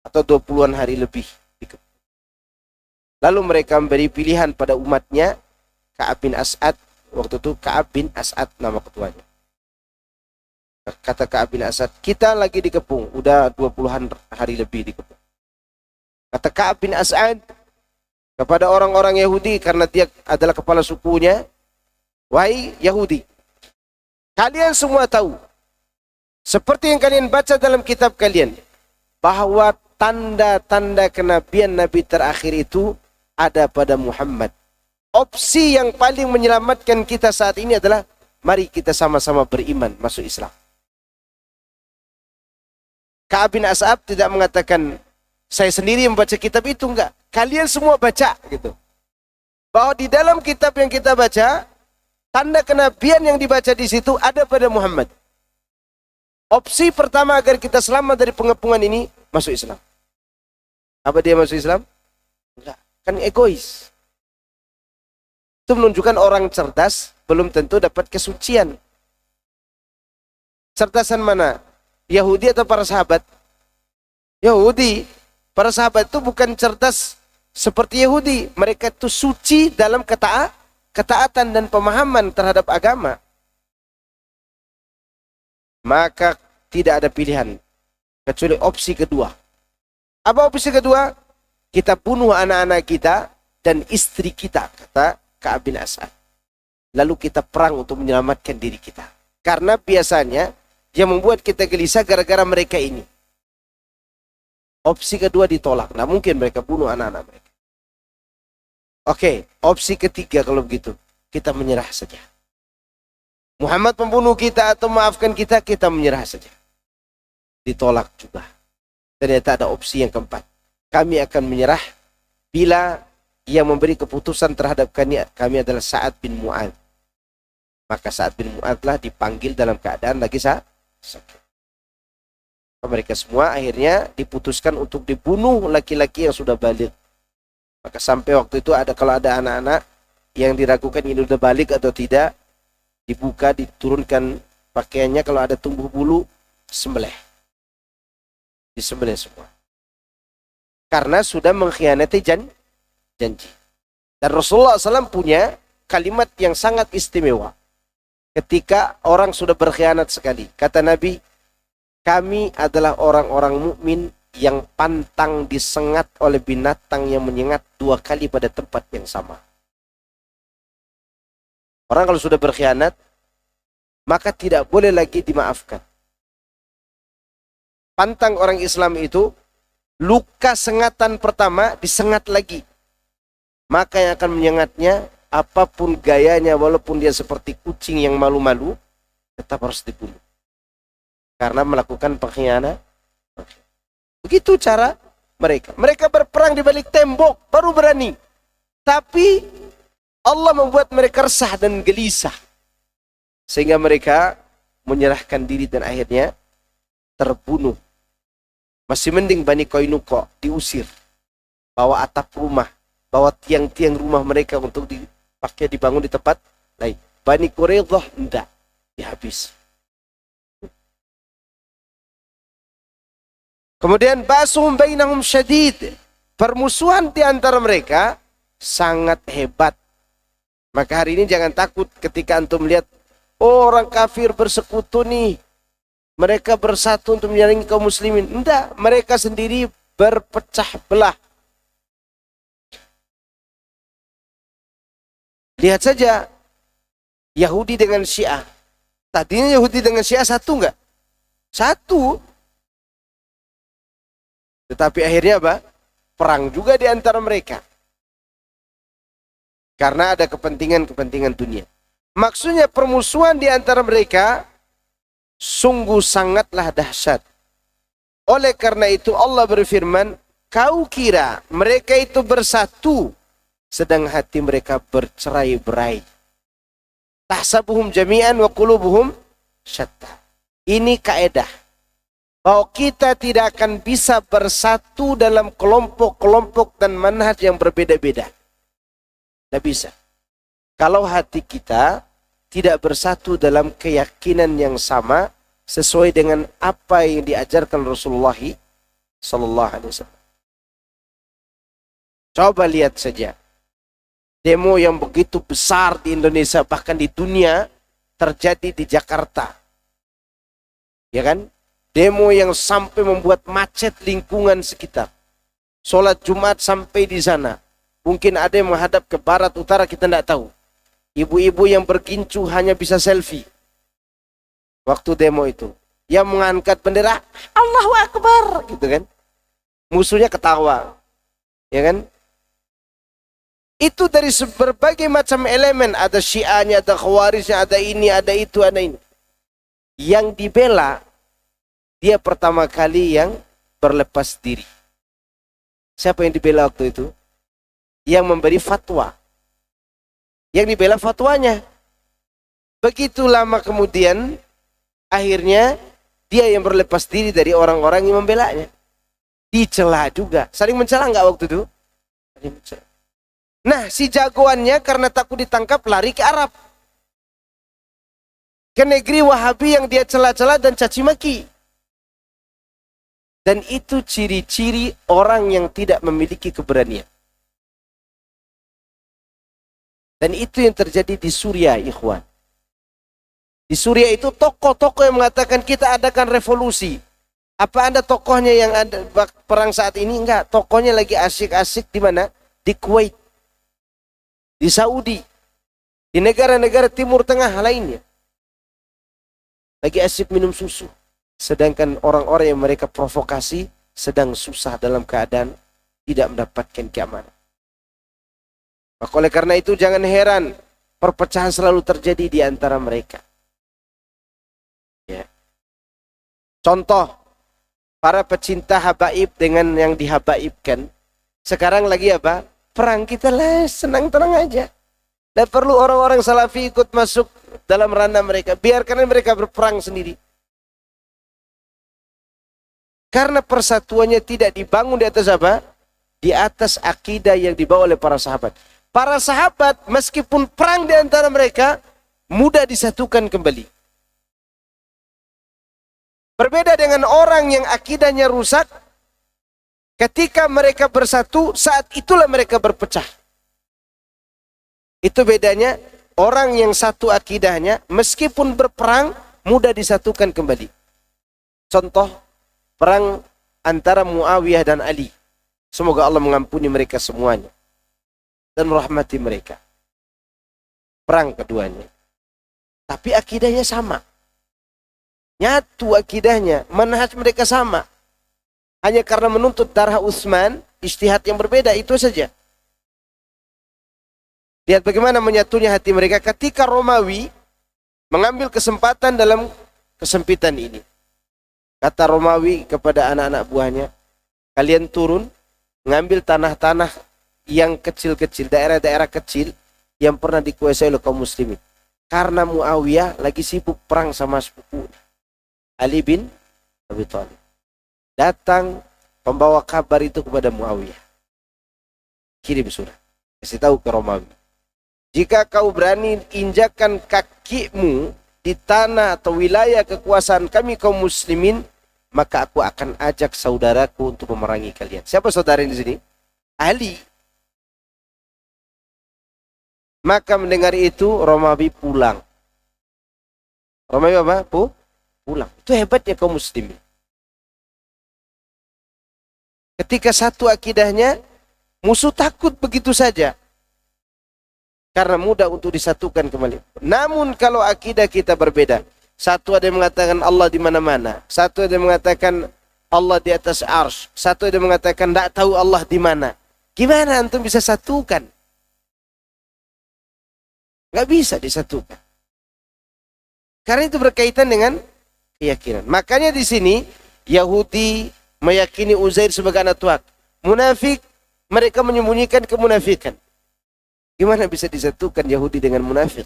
atau 20-an hari lebih dikepung. Lalu mereka memberi pilihan pada umatnya, Ka'ab bin As'ad, waktu itu Ka'ab bin As'ad nama ketuanya. Kata Ka'ab bin As'ad, kita lagi dikepung, udah 20-an hari lebih dikepung. Kata Ka'ab bin As'ad kepada orang-orang Yahudi, karena dia adalah kepala sukunya, "Wahai Yahudi, kalian semua tahu, seperti yang kalian baca dalam kitab kalian, bahwa tanda-tanda kenabian Nabi terakhir itu ada pada Muhammad. Opsi yang paling menyelamatkan kita saat ini adalah, mari kita sama-sama beriman, masuk Islam." Ka'ab bin As'ab tidak mengatakan, "Saya sendiri yang membaca kitab itu," enggak. Kalian semua baca gitu. Bahwa di dalam kitab yang kita baca, tanda kenabian yang dibaca di situ ada pada Muhammad. Opsi pertama agar kita selamat dari pengepungan ini, masuk Islam. Apa dia masuk Islam? Enggak, kan egois. Itu menunjukkan orang cerdas belum tentu dapat kesucian. Cerdasan mana? Yahudi atau para sahabat? Yahudi. Para sahabat itu bukan cerdas seperti Yahudi. Mereka itu suci dalam ketaatan dan pemahaman terhadap agama. Maka tidak ada pilihan kecuali opsi kedua. Apa opsi kedua? Kita bunuh anak-anak kita dan istri kita, kata Ka'ab bin As'ad. Lalu kita perang untuk menyelamatkan diri kita. Karena biasanya yang membuat kita gelisah gara-gara mereka ini. Opsi kedua ditolak. Nah mungkin mereka bunuh anak-anak mereka. Oke, opsi ketiga kalau begitu. Kita menyerah saja. Muhammad membunuh kita atau maafkan kita, kita menyerah saja. Ditolak juga. Ternyata ada opsi yang keempat. Kami akan menyerah bila yang memberi keputusan terhadap kami adalah Sa'ad bin Mu'adz. Maka Sa'ad bin Mu'adz lah dipanggil dalam keadaan lagi sakit. Mereka semua akhirnya diputuskan untuk dibunuh laki-laki yang sudah balik. Maka sampai waktu itu kalau ada anak-anak yang diragukan ini sudah balik atau tidak, dibuka, diturunkan pakaiannya, kalau ada tumbuh bulu, sembelih. Disembelih semua. Karena sudah mengkhianati janji. Dan Rasulullah SAW punya kalimat yang sangat istimewa. Ketika orang sudah berkhianat sekali, kata Nabi, kami adalah orang-orang mukmin yang pantang disengat oleh binatang yang menyengat 2 kali pada tempat yang sama. Orang kalau sudah berkhianat, maka tidak boleh lagi dimaafkan. Pantang orang Islam itu, luka sengatan pertama disengat lagi. Maka yang akan menyengatnya, apapun gayanya, walaupun dia seperti kucing yang malu-malu, tetap harus dibunuh. Karena melakukan pengkhianat. Begitu cara mereka. Mereka berperang di balik tembok, baru berani. Tapi Allah membuat mereka resah dan gelisah. Sehingga mereka menyerahkan diri dan akhirnya terbunuh. Masih mending Bani Qainuqa diusir. Bawa atap rumah. Bawa tiang-tiang rumah mereka untuk dipakai dibangun di tempat lain. Bani Quraidah enggak. Dihabis. Kemudian ba'suhum bainahum syadid. Permusuhan di antara mereka sangat hebat. Maka hari ini jangan takut ketika antum melihat orang kafir bersekutu nih. Mereka bersatu untuk menyaringi kaum muslimin. Enggak, mereka sendiri berpecah belah. Lihat saja Yahudi dengan Syiah. Tadinya Yahudi dengan Syiah satu enggak? Satu. Tetapi akhirnya apa? Perang juga di antara mereka. Karena ada kepentingan-kepentingan dunia. Maksudnya permusuhan di antara mereka sungguh sangatlah dahsyat. Oleh karena itu Allah berfirman, kau kira mereka itu bersatu, sedang hati mereka bercerai-berai. Tahsabuhum jami'an wa qulubuhum syatta. Ini kaedah. Bahwa kita tidak akan bisa bersatu dalam kelompok-kelompok dan manhaj yang berbeda-beda. Tidak bisa. Kalau hati kita tidak bersatu dalam keyakinan yang sama sesuai dengan apa yang diajarkan Rasulullah sallallahu alaihi wasallam. Coba lihat saja. Demo yang begitu besar di Indonesia, bahkan di dunia, terjadi di Jakarta. Ya kan? Demo yang sampai membuat macet lingkungan sekitar. Sholat Jumat sampai di sana. Mungkin ada yang menghadap ke barat, utara, kita tidak tahu. Ibu-ibu yang bergincu hanya bisa selfie. Waktu demo itu. Yang mengangkat bendera, Allahu Akbar. Gitu kan. Musuhnya ketawa. Ya kan. Itu dari berbagai macam elemen. Ada Syiahnya, ada Khawarijnya, ada ini, ada itu, ada ini. Yang dibela, dia pertama kali yang berlepas diri. Siapa yang dibela waktu itu? Yang memberi fatwa. Yang dibela fatwanya. Begitu lama kemudian, akhirnya Dia yang berlepas diri dari orang-orang yang membelanya. Dicela juga. Saling mencela nggak waktu itu? Saling mencela. Nah, si jagoannya karena takut ditangkap lari ke Arab. Ke negeri Wahabi yang dia cela-cela dan caci maki. Dan itu ciri-ciri orang yang tidak memiliki keberanian. Dan itu yang terjadi di Suriah, ikhwan. Di Suriah itu tokoh-tokoh yang mengatakan kita adakan revolusi. Apa Anda tokohnya yang ada perang saat ini? Enggak, tokohnya lagi asyik-asyik di mana? Di Kuwait, di Saudi, di negara-negara Timur Tengah lainnya. Lagi asyik minum susu. Sedangkan orang-orang yang mereka provokasi sedang susah dalam keadaan tidak mendapatkan keamanan. Maka oleh karena itu jangan heran perpecahan selalu terjadi di antara mereka. Ya. Contoh, para pecinta habaib dengan yang dihabaibkan. Sekarang lagi apa? Perang. Kita lah senang tenang aja. Tidak perlu orang-orang salafi ikut masuk dalam ranah mereka. Biarkan mereka berperang sendiri. Karena persatuannya tidak dibangun di atas apa? Di atas akidah yang dibawa oleh para sahabat. Para sahabat meskipun perang di antara mereka mudah disatukan kembali. Berbeda dengan orang yang akidahnya rusak, ketika mereka bersatu, saat itulah mereka berpecah. Itu bedanya orang yang satu akidahnya, meskipun berperang, mudah disatukan kembali. Contoh, perang antara Muawiyah dan Ali. Semoga Allah mengampuni mereka semuanya. Dan merahmati mereka. Perang keduanya. Tapi akidahnya sama. Nyatu akidahnya, manhaj mereka sama. Hanya karena menuntut darah Utsman, ijtihad yang berbeda, itu saja. Lihat bagaimana menyatunya hati mereka ketika Romawi mengambil kesempatan dalam kesempitan ini. Kata Romawi kepada anak-anak buahnya, kalian turun, mengambil tanah-tanah yang kecil-kecil, daerah-daerah kecil yang pernah dikuasai oleh kaum muslimin. Karena Muawiyah lagi sibuk perang sama sepupu Ali bin Abi Thalib. Datang pembawa kabar itu kepada Muawiyah. Kirim surat. Kasih tahu ke Romawi. Jika kau berani injakan kakimu di tanah atau wilayah kekuasaan kami kaum muslimin, maka aku akan ajak saudaraku untuk memerangi kalian. Siapa saudara di sini? Ali. Maka mendengar itu Romawi pulang. Romawi apa? Pulang. Itu hebatnya kaum muslimin. Ketika satu akidahnya, musuh takut begitu saja. Karena mudah untuk disatukan kembali. Namun kalau akidah kita berbeda. Satu ada yang mengatakan Allah di mana-mana. Satu ada yang mengatakan Allah di atas arsy. Satu ada yang mengatakan tidak tahu Allah di mana. Gimana antum bisa satukan? Nggak bisa disatukan. Karena itu berkaitan dengan keyakinan. Makanya di sini Yahudi meyakini Uzair sebagai anak Tuhan. Munafik mereka menyembunyikan kemunafikan. Gimana bisa disatukan Yahudi dengan munafik?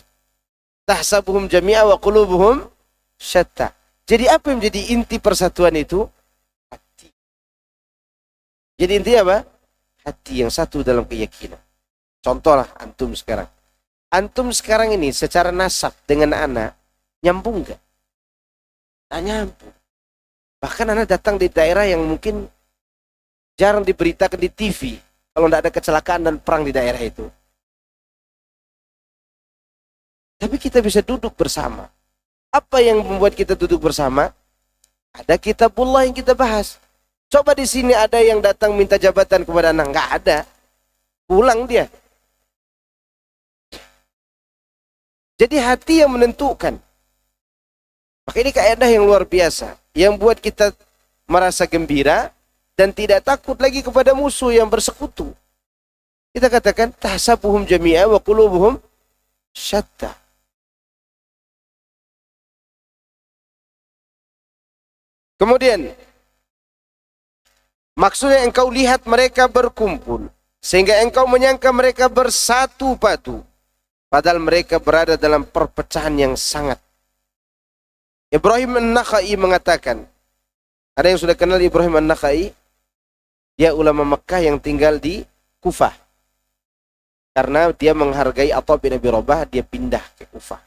Tahsabuhum jami'a wa qulubuhum syatta. Jadi apa yang menjadi inti persatuan itu? Hati. Jadi inti apa? Hati yang satu dalam keyakinan. Contohlah antum sekarang. Antum sekarang ini secara nasab dengan anak nyambung gak? Tak nyambung. Bahkan anak datang di daerah yang mungkin jarang diberitakan di TV. Kalau tidak ada kecelakaan dan perang di daerah itu. Tapi kita bisa duduk bersama. Apa yang membuat kita duduk bersama? Ada kitabullah yang kita bahas. Coba di sini ada yang datang minta jabatan kepada anak. Nggak ada. Pulang dia. Jadi hati yang menentukan. Maka ini kaidah yang luar biasa. Yang buat kita merasa gembira dan tidak takut lagi kepada musuh yang bersekutu. Kita katakan tahsabuhum jami'a wa qulubuhum syatta. Kemudian, maksudnya engkau lihat mereka berkumpul, sehingga engkau menyangka mereka bersatu padu, padahal mereka berada dalam perpecahan yang sangat. Ibrahim An-Nakhai mengatakan, ada yang sudah kenal Ibrahim An-Nakhai? Dia ulama Mekah yang tinggal di Kufah. Karena dia menghargai Atha bin Abi Rabah, dia pindah ke Kufah.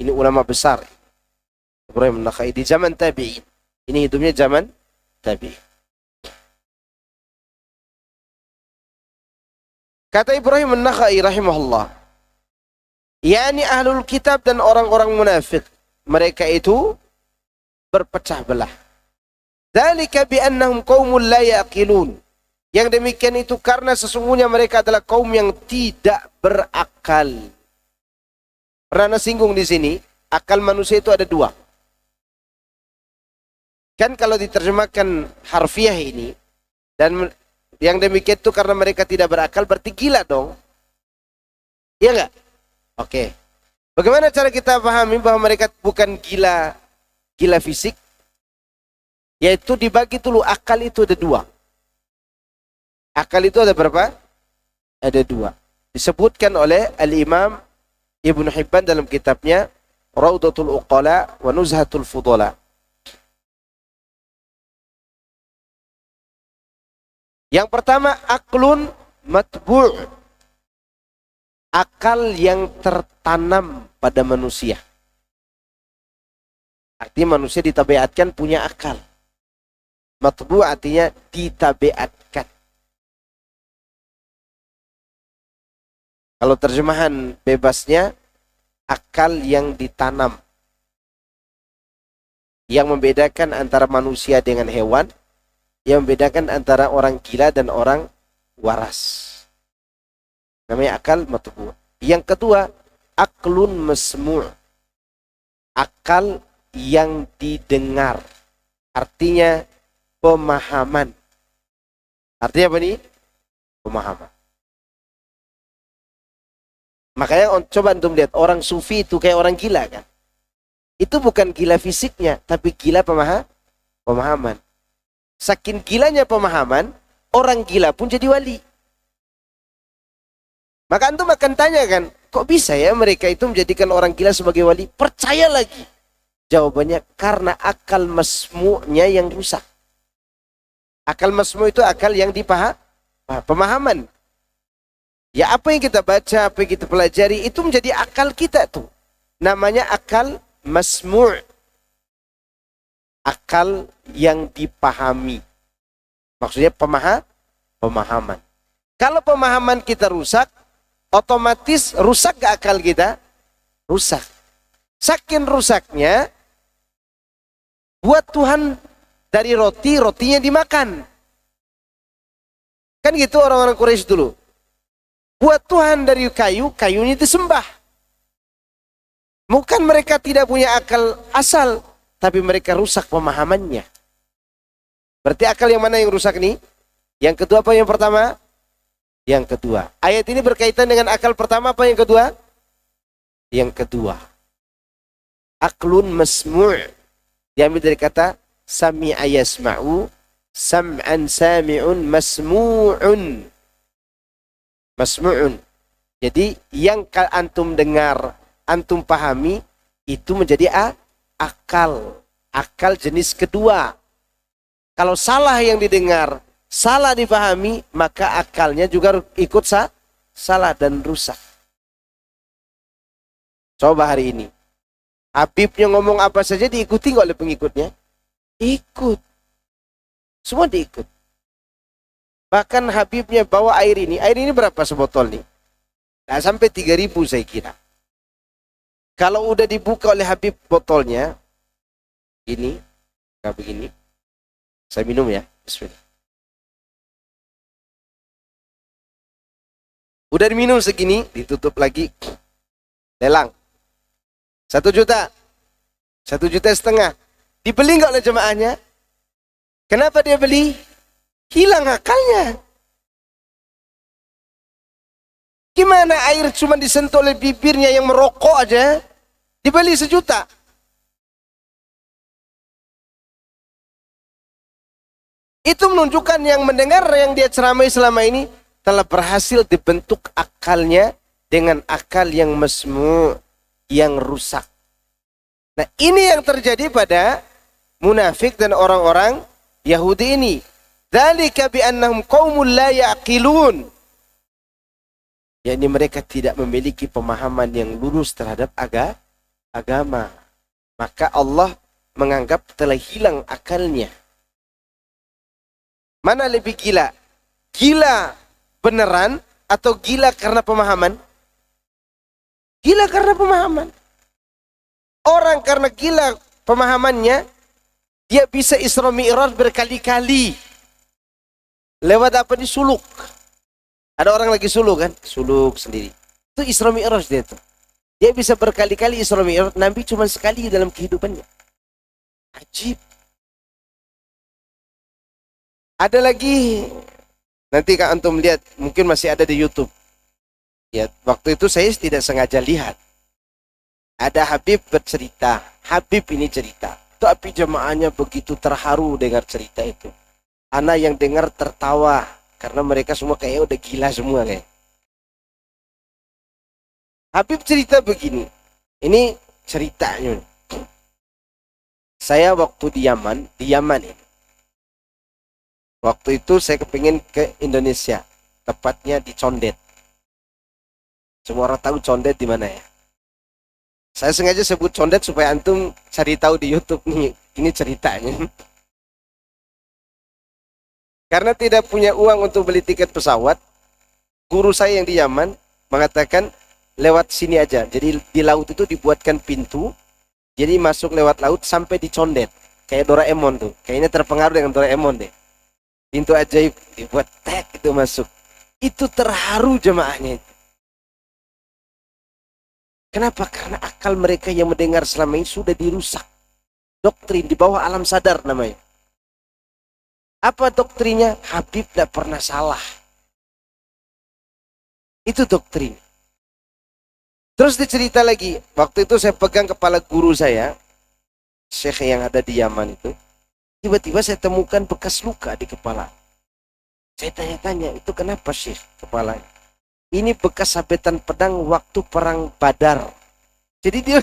Ini ulama besar. Ibrahim An-Nakhai di zaman tabi'in. Ini hidupnya zaman tabi'in. Kata Ibrahim An-Nakhai rahimahullah, yakni ahlul kitab dan orang-orang munafik, mereka itu berpecah belah. Dzalika bi annahum qaumun la yaqilun. Yang demikian itu karena sesungguhnya mereka adalah kaum yang tidak berakal. Pernah singgung di sini, akal manusia itu ada dua. Kan kalau diterjemahkan harfiah ini, dan yang demikian itu karena mereka tidak berakal, berarti gila dong. Iya enggak? Oke. Bagaimana cara kita pahami bahwa mereka bukan gila fisik? Yaitu dibagi dulu, akal itu ada dua. Akal itu ada berapa? Ada dua. Disebutkan oleh Al-Imam Ibn Hibban dalam kitabnya Raudatul Uqala wa Nuzhatul Fudala. Yang pertama, aklun matbu'. Akal yang tertanam pada manusia. Artinya manusia ditabiatkan punya akal. Matbu' artinya ditabiatkan. Kalau terjemahan bebasnya, akal yang ditanam. Yang membedakan antara manusia dengan hewan, yang membedakan antara orang gila dan orang waras. Namanya akal matbu'. Yang kedua, aklun masmu'. Akal yang didengar. Artinya pemahaman. Artinya apa nih? Pemahaman. Makanya coba antum lihat, orang sufi itu kayak orang gila kan? Itu bukan gila fisiknya, tapi gila pemahaman. Saking gilanya pemahaman, orang gila pun jadi wali. Maka antum akan tanya kan, kok bisa ya mereka itu menjadikan orang gila sebagai wali? Percaya lagi. Jawabannya karena akal masmu'nya yang rusak. Akal masmu' itu akal yang pemahaman. Ya apa yang kita baca, apa yang kita pelajari, itu menjadi akal kita tuh. Namanya akal masmu'. Akal yang dipahami. Maksudnya pemahaman. Kalau pemahaman kita rusak, otomatis rusak gak akal kita? Rusak. Saking rusaknya, buat Tuhan dari roti, rotinya dimakan. Kan gitu orang-orang Quraisy dulu. Buat Tuhan dari kayu, kayunya disembah. Bukan mereka tidak punya akal asal, tapi mereka rusak pemahamannya. Berarti akal yang mana yang rusak nih? Yang kedua apa yang pertama? Yang kedua. Ayat ini berkaitan dengan akal pertama apa yang kedua? Yang kedua. Aklun masmu'. Diambil dari kata sami'a yasma'u, sam'an sami'un masmu'un. Masmu'un. Jadi yang antum dengar, antum pahami, itu menjadi akal. Akal jenis kedua. Kalau salah yang didengar, salah dipahami, maka akalnya juga ikut salah dan rusak. Coba hari ini. Habibnya ngomong apa saja diikuti nggak oleh pengikutnya? Ikut. Semua diikut. Bahkan Habibnya bawa air ini berapa sebotol nih? Nggak sampai 3.000 saya kira. Kalau udah dibuka oleh Habib botolnya, ini, nggak begini. Saya minum ya. Bismillah. Udah diminum segini, ditutup lagi. Lelang. 1 juta. 1,5 juta. Dibeli nggak oleh jemaahnya? Kenapa dia beli? Hilang akalnya. Gimana air cuma disentuh oleh bibirnya yang merokok aja, dibeli 1 juta? Itu menunjukkan yang mendengar yang dia ceramai selama ini telah berhasil dibentuk akalnya dengan akal yang masmu', yang rusak. Nah, ini yang terjadi pada munafik dan orang-orang Yahudi ini. Dzalika bi annahum qaumul la yaqilun. Yakni mereka tidak memiliki pemahaman yang lurus terhadap agama. Maka Allah menganggap telah hilang akalnya. Mana lebih gila? Gila beneran atau gila karena pemahaman? Gila karena pemahaman. Orang karena gila pemahamannya, dia bisa Isra Mi'raj berkali-kali. Lewat apa nih? Suluk. Ada orang lagi suluk kan? Suluk sendiri. Itu Isra Mi'raj dia tuh. Dia bisa berkali-kali Isra Mi'raj, Nabi cuma sekali dalam kehidupannya. Ajib. Ada lagi, nanti Kak Antum lihat, mungkin masih ada di YouTube. Ya, waktu itu saya tidak sengaja lihat. Ada Habib bercerita. Habib ini cerita. Tapi jemaahnya begitu terharu dengar cerita itu. Anak yang dengar tertawa. Karena mereka semua kayak udah gila semua kayak. Habib cerita begini. Ini ceritanya. Saya waktu di Yaman ini. Waktu itu saya kepingin ke Indonesia. Tepatnya di Condet. Semua orang tahu Condet di mana ya? Saya sengaja sebut Condet supaya antum cari tahu di YouTube nih. Ini ceritanya. Karena tidak punya uang untuk beli tiket pesawat, guru saya yang di Yaman mengatakan lewat sini aja. Jadi di laut itu dibuatkan pintu. Jadi masuk lewat laut sampai di Condet. Kayak Doraemon tuh. Kayaknya terpengaruh dengan Doraemon deh. Pintu ajaib dibuat tek itu masuk. Itu terharu jemaahnya itu. Kenapa? Karena akal mereka yang mendengar selama ini sudah dirusak. Doktrin di bawah alam sadar namanya. Apa doktrinnya? Habib tidak pernah salah. Itu doktrin. Terus dicerita lagi. Waktu itu saya pegang kepala guru saya. Syekh yang ada di Yaman itu. Tiba-tiba saya temukan bekas luka di kepala. Saya tanya-tanya, itu kenapa Syekh kepalanya? Ini bekas sabetan pedang waktu perang Badar. Jadi dia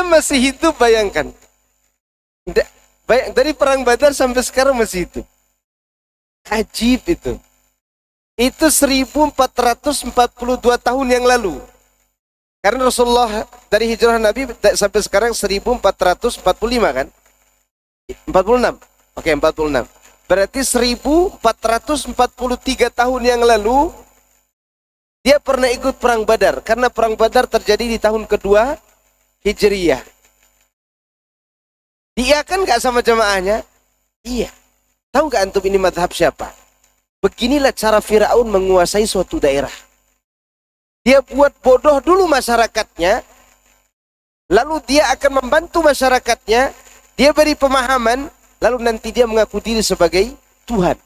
masih hidup, bayangkan. Dari perang Badar sampai sekarang masih hidup. Ajib itu. Itu 1442 tahun yang lalu. Karena Rasulullah dari hijrah Nabi sampai sekarang 1445 kan? 46. Oke, 46. Berarti 1443 tahun yang lalu dia pernah ikut perang Badar. Karena perang Badar terjadi di tahun kedua Hijriyah. Dia kan gak sama jamaahnya? Iya. Tahu gak antum ini madhab siapa? Beginilah cara Firaun menguasai suatu daerah. Dia buat bodoh dulu masyarakatnya, lalu dia akan membantu masyarakatnya, dia beri pemahaman, lalu nanti dia mengaku diri sebagai Tuhan.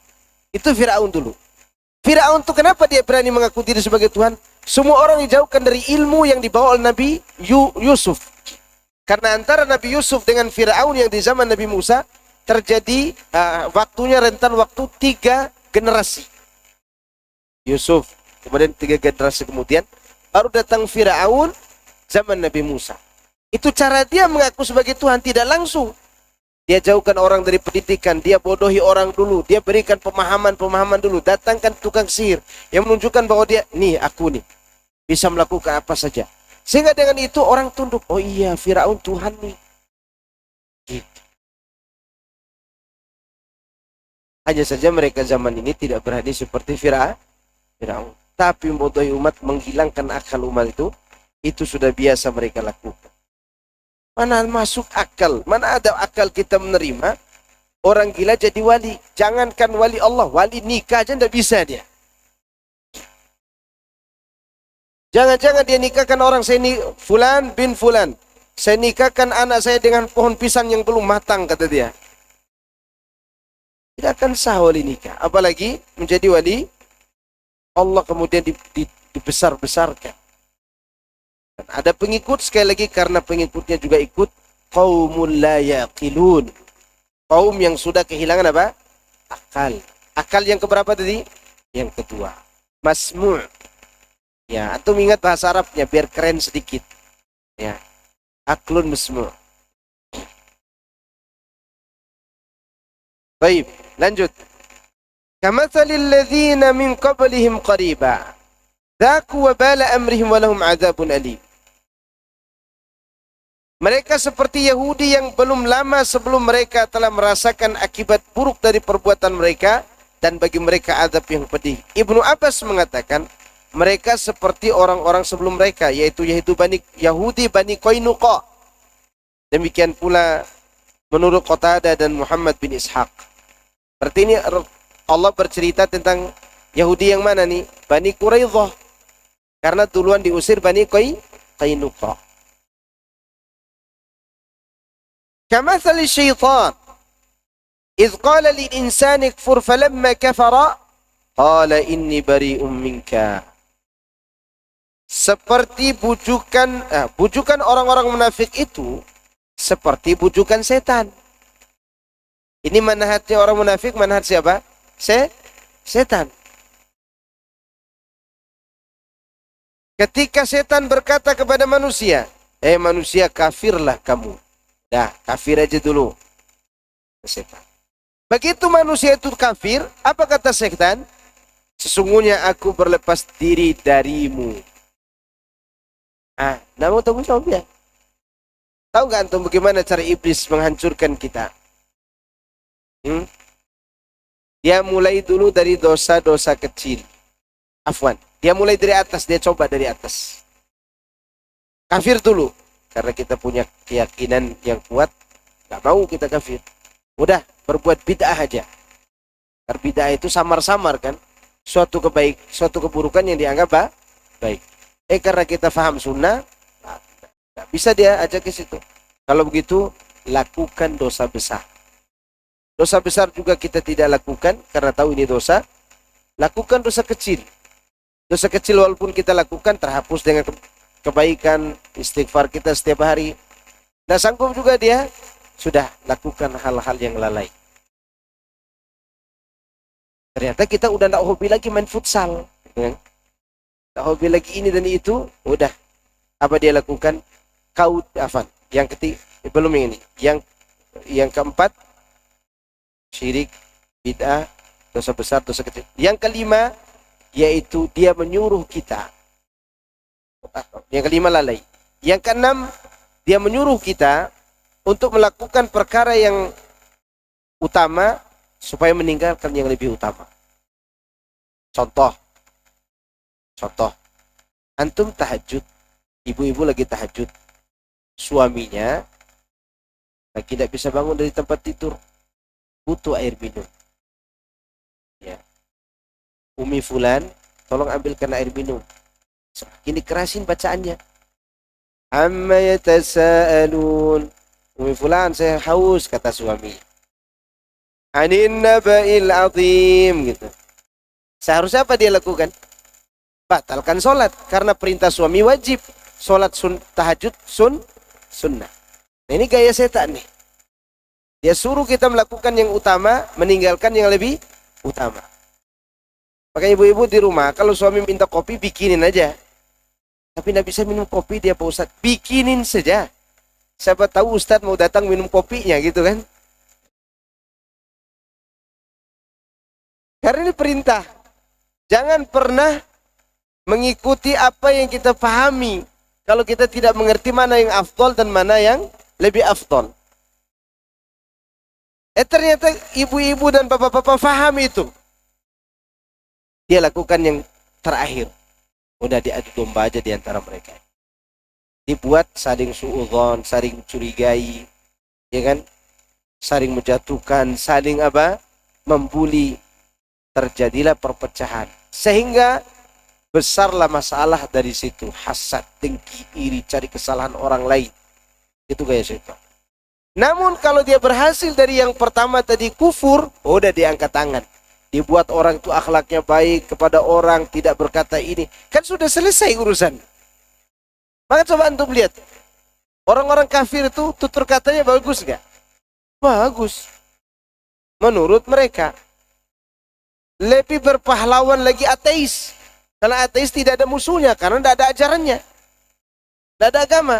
Itu Firaun dulu. Firaun itu kenapa dia berani mengaku diri sebagai Tuhan? Semua orang dijauhkan dari ilmu yang dibawa oleh Nabi Yusuf. Karena antara Nabi Yusuf dengan Firaun yang di zaman Nabi Musa terjadi waktunya rentan waktu 3 generasi. Yusuf, kemudian 3 generasi kemudian baru datang Firaun zaman Nabi Musa. Itu cara dia mengaku sebagai Tuhan, tidak langsung. Dia jauhkan orang dari pendidikan, dia bodohi orang dulu, dia berikan pemahaman dulu, datangkan tukang sihir yang menunjukkan bahwa dia, nih aku nih, bisa melakukan apa saja. Sehingga dengan itu orang tunduk, oh iya Firaun Tuhan nih. Gitu. Hanya saja mereka zaman ini tidak berani seperti Firaun. Tapi membodohi umat, menghilangkan akal umat itu sudah biasa mereka lakukan. Mana masuk akal? Mana ada akal kita menerima orang gila jadi wali? Jangankan wali Allah, wali nikah aja tidak bisa dia. Jangan-jangan dia nikahkan orang, saya ini Fulan bin Fulan. Saya nikahkan anak saya dengan pohon pisang yang belum matang, kata dia. Tidak akan sah wali nikah. Apalagi menjadi wali Allah kemudian dibesar-besarkan. Dan ada pengikut, sekali lagi karena pengikutnya juga ikut, qaumul la yaqilun. Kaum yang sudah kehilangan apa? Akal. Akal yang keberapa tadi? Yang kedua. Masmu'. Ya, antum ingat bahasa Arabnya biar keren sedikit. Ya, aklun musmu. Baik, lanjut. Kamatsalil ladzina min qablihim qariba. Dzaku wabala amrihim wa lahum adzabun alim. Mereka seperti Yahudi yang belum lama sebelum mereka telah merasakan akibat buruk dari perbuatan mereka dan bagi mereka azab yang pedih. Ibnu Abbas mengatakan mereka seperti orang-orang sebelum mereka, yaitu Yahudi Bani Qainuqa. Demikian pula menurut Qatadah dan Muhammad bin Ishaq. Berarti ini Allah bercerita tentang Yahudi yang mana nih? Bani Quraidah. Karena duluan diusir Bani Qainuqa. Kamathali syaitan idh qala lil insani kfur falamma kafara qala inni bari'um minka. Seperti bujukan orang-orang munafik itu seperti bujukan setan. Ini manhajnya orang munafik, manhaj siapa? Setan. Ketika setan berkata kepada manusia, manusia kafirlah kamu. Dah, kafir aja dulu. Setan. Begitu manusia itu kafir, apa kata setan? Sesungguhnya aku berlepas diri darimu. Namun tahu jawabnya. Tahu nggak antum bagaimana cara iblis menghancurkan kita? Dia mulai dulu dari dosa-dosa kecil. Afwan, dia mulai dari atas, dia coba dari atas. Kafir dulu. Karena kita punya keyakinan yang kuat, nggak mau kita kafir. Udah, berbuat bid'ah aja. Karena bid'ah itu samar-samar kan. Suatu keburukan yang dianggap baik. Karena kita faham sunnah, nggak bisa dia ajak ke situ. Kalau begitu, lakukan dosa besar. Dosa besar juga kita tidak lakukan, karena tahu ini dosa. Lakukan dosa kecil. Dosa kecil walaupun kita lakukan, terhapus dengan kebaikan, istighfar kita setiap hari. Tidak sanggup juga dia, sudah lakukan hal-hal yang lalai. Ternyata kita udah tidak hobi lagi main futsal. Tidak hobi lagi ini dan itu, udah. Apa dia lakukan? Yang ketiga, belum ini. Yang keempat, syirik, bid'ah, dosa besar, dosa kecil. Yang kelima, yaitu dia menyuruh kita. Yang kelima lalai. Yang keenam, dia menyuruh kita untuk melakukan perkara yang utama supaya meninggalkan yang lebih utama. Contoh. Antum tahajud, ibu-ibu lagi tahajud. Suaminya lagi tidak bisa bangun dari tempat tidur. Butuh air minum. Ya. Umi fulan, tolong ambilkan air minum. Semakin dikerasin bacaannya. Amma yatasaalun. Umi fulan, saya haus, kata suami. Anin naba'il azim, gitu. Seharusnya apa dia lakukan? Batalkan sholat, karena perintah suami wajib. Sholat tahajud sunnah. Nah, ini gaya setan nih. Dia suruh kita melakukan yang utama, meninggalkan yang lebih utama. Makanya ibu-ibu di rumah, kalau suami minta kopi, bikinin aja. Tapi tidak bisa minum kopi dia Pak Ustadz. Bikinin saja. Siapa tahu Ustadz mau datang minum kopinya gitu kan. Karena ini perintah. Jangan pernah mengikuti apa yang kita pahami. Kalau kita tidak mengerti mana yang afdol dan mana yang lebih afdol. Ternyata ibu-ibu dan bapak-bapak paham itu. Dia lakukan yang terakhir. Udah diadu domba aja di antara mereka. Dibuat saling suudzon, saling curigai, ya kan? Saling menjatuhkan, saling membuli. Terjadilah perpecahan. Sehingga besarlah masalah dari situ. Hasad, dengki, iri, cari kesalahan orang lain. Itu gaya syaitan. Namun kalau dia berhasil dari yang pertama tadi kufur, udah diangkat tangan. Dibuat orang itu akhlaknya baik kepada orang, tidak berkata ini. Kan sudah selesai urusan. Maka coba antum lihat. Orang-orang kafir itu tutur katanya bagus gak? Bagus. Menurut mereka. Lebih berpahlawan lagi ateis. Kalau ateis tidak ada musuhnya karena tidak ada ajarannya, tidak ada agama.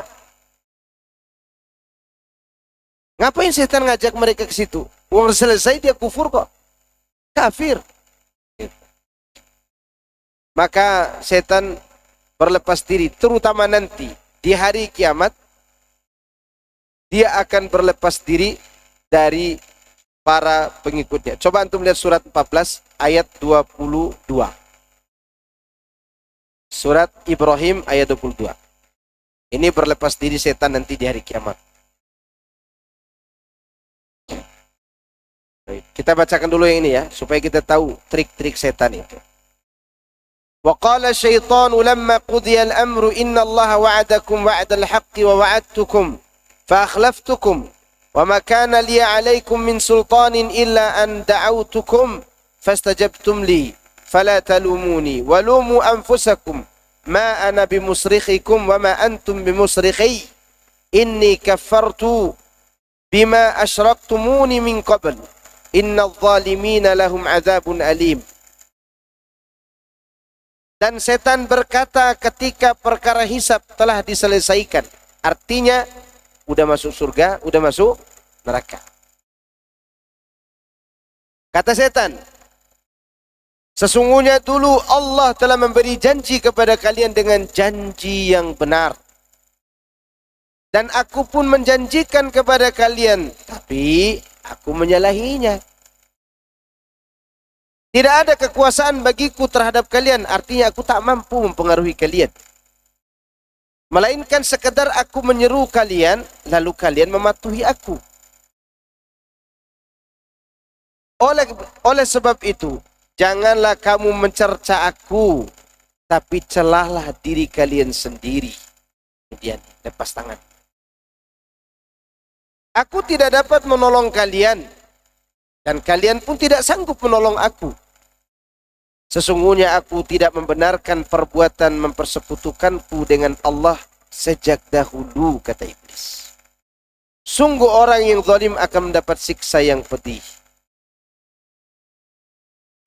Ngapain setan ngajak mereka ke situ? Uang selesai dia kufur kok, kafir. Maka setan berlepas diri, terutama nanti di hari kiamat, dia akan berlepas diri dari para pengikutnya. Coba antum lihat surat 14 ayat 22. Surat Ibrahim ayat 22. Ini berlepas diri setan nanti di hari kiamat. Kita bacakan dulu yang ini ya, supaya kita tahu trik-trik setan itu. وقال الشيطان لما قضي الأمر إن الله وعدكم وعد الحق ووعدتكم فأخلفتكم وما كان لي عليكم من سلطان إلا أن دعوتكم فاستجبتم لي فلا تلوموني ولوموا أنفسكم ما أنا بمصرخكم وما أنتم بمصرخي إني كفرت بما أشركتموني من قبل إن الظالمين لهم عذاب أليم. Dan setan berkata ketika perkara hisab telah diselesaikan. Artinya, udah masuk surga, udah masuk neraka. Kata setan, sesungguhnya dulu Allah telah memberi janji kepada kalian dengan janji yang benar. Dan aku pun menjanjikan kepada kalian, tapi aku menyalahinya. Tidak ada kekuasaan bagiku terhadap kalian, artinya aku tak mampu mempengaruhi kalian. Melainkan sekedar aku menyeru kalian, lalu kalian mematuhi aku. Oleh sebab itu, janganlah kamu mencerca aku, tapi celahlah diri kalian sendiri. Kemudian lepas tangan. Aku tidak dapat menolong kalian, dan kalian pun tidak sanggup menolong aku. Sesungguhnya aku tidak membenarkan perbuatan mempersekutukanku dengan Allah sejak dahulu, kata iblis. Sungguh orang yang zalim akan mendapat siksa yang pedih.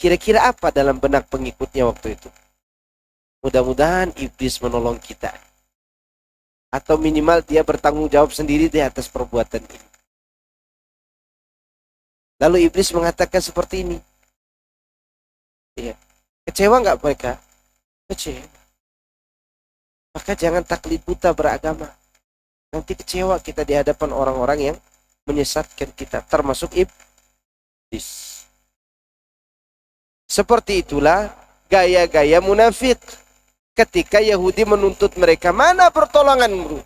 Kira-kira apa dalam benak pengikutnya waktu itu? Mudah-mudahan iblis menolong kita. Atau minimal dia bertanggung jawab sendiri di atas perbuatan ini. Lalu iblis mengatakan seperti ini. Ya. Kecewa nggak mereka? Kecewa. Maka jangan taklid buta beragama. Nanti kecewa kita di hadapan orang-orang yang menyesatkan kita, termasuk iblis. Seperti itulah gaya-gaya munafik. Ketika Yahudi menuntut mereka, mana pertolonganmu?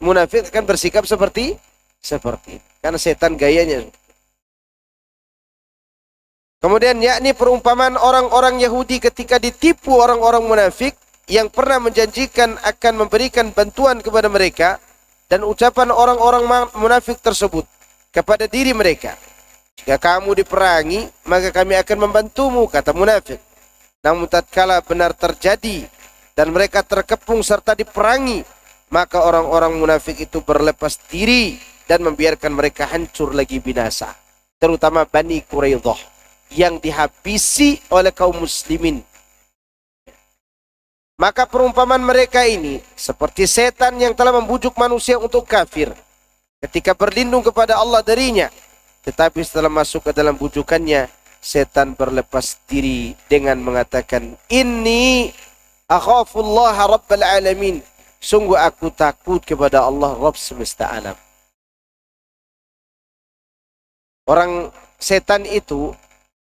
Munafik akan bersikap seperti karena setan gayanya. Kemudian yakni perumpamaan orang-orang Yahudi ketika ditipu orang-orang munafik yang pernah menjanjikan akan memberikan bantuan kepada mereka, dan ucapan orang-orang munafik tersebut kepada diri mereka, jika kamu diperangi maka kami akan membantumu, kata munafik. Namun tatkala benar terjadi dan mereka terkepung serta diperangi, maka orang-orang munafik itu berlepas diri dan membiarkan mereka hancur lagi binasa, terutama Bani Quraidah yang dihabisi oleh kaum muslimin. Maka perumpamaan mereka ini seperti setan yang telah membujuk manusia untuk kafir ketika berlindung kepada Allah darinya, tetapi setelah masuk ke dalam bujukannya, setan berlepas diri dengan mengatakan, inni akhafullah rabbal alamin, sungguh aku takut kepada Allah Rabb semesta alam. Orang setan itu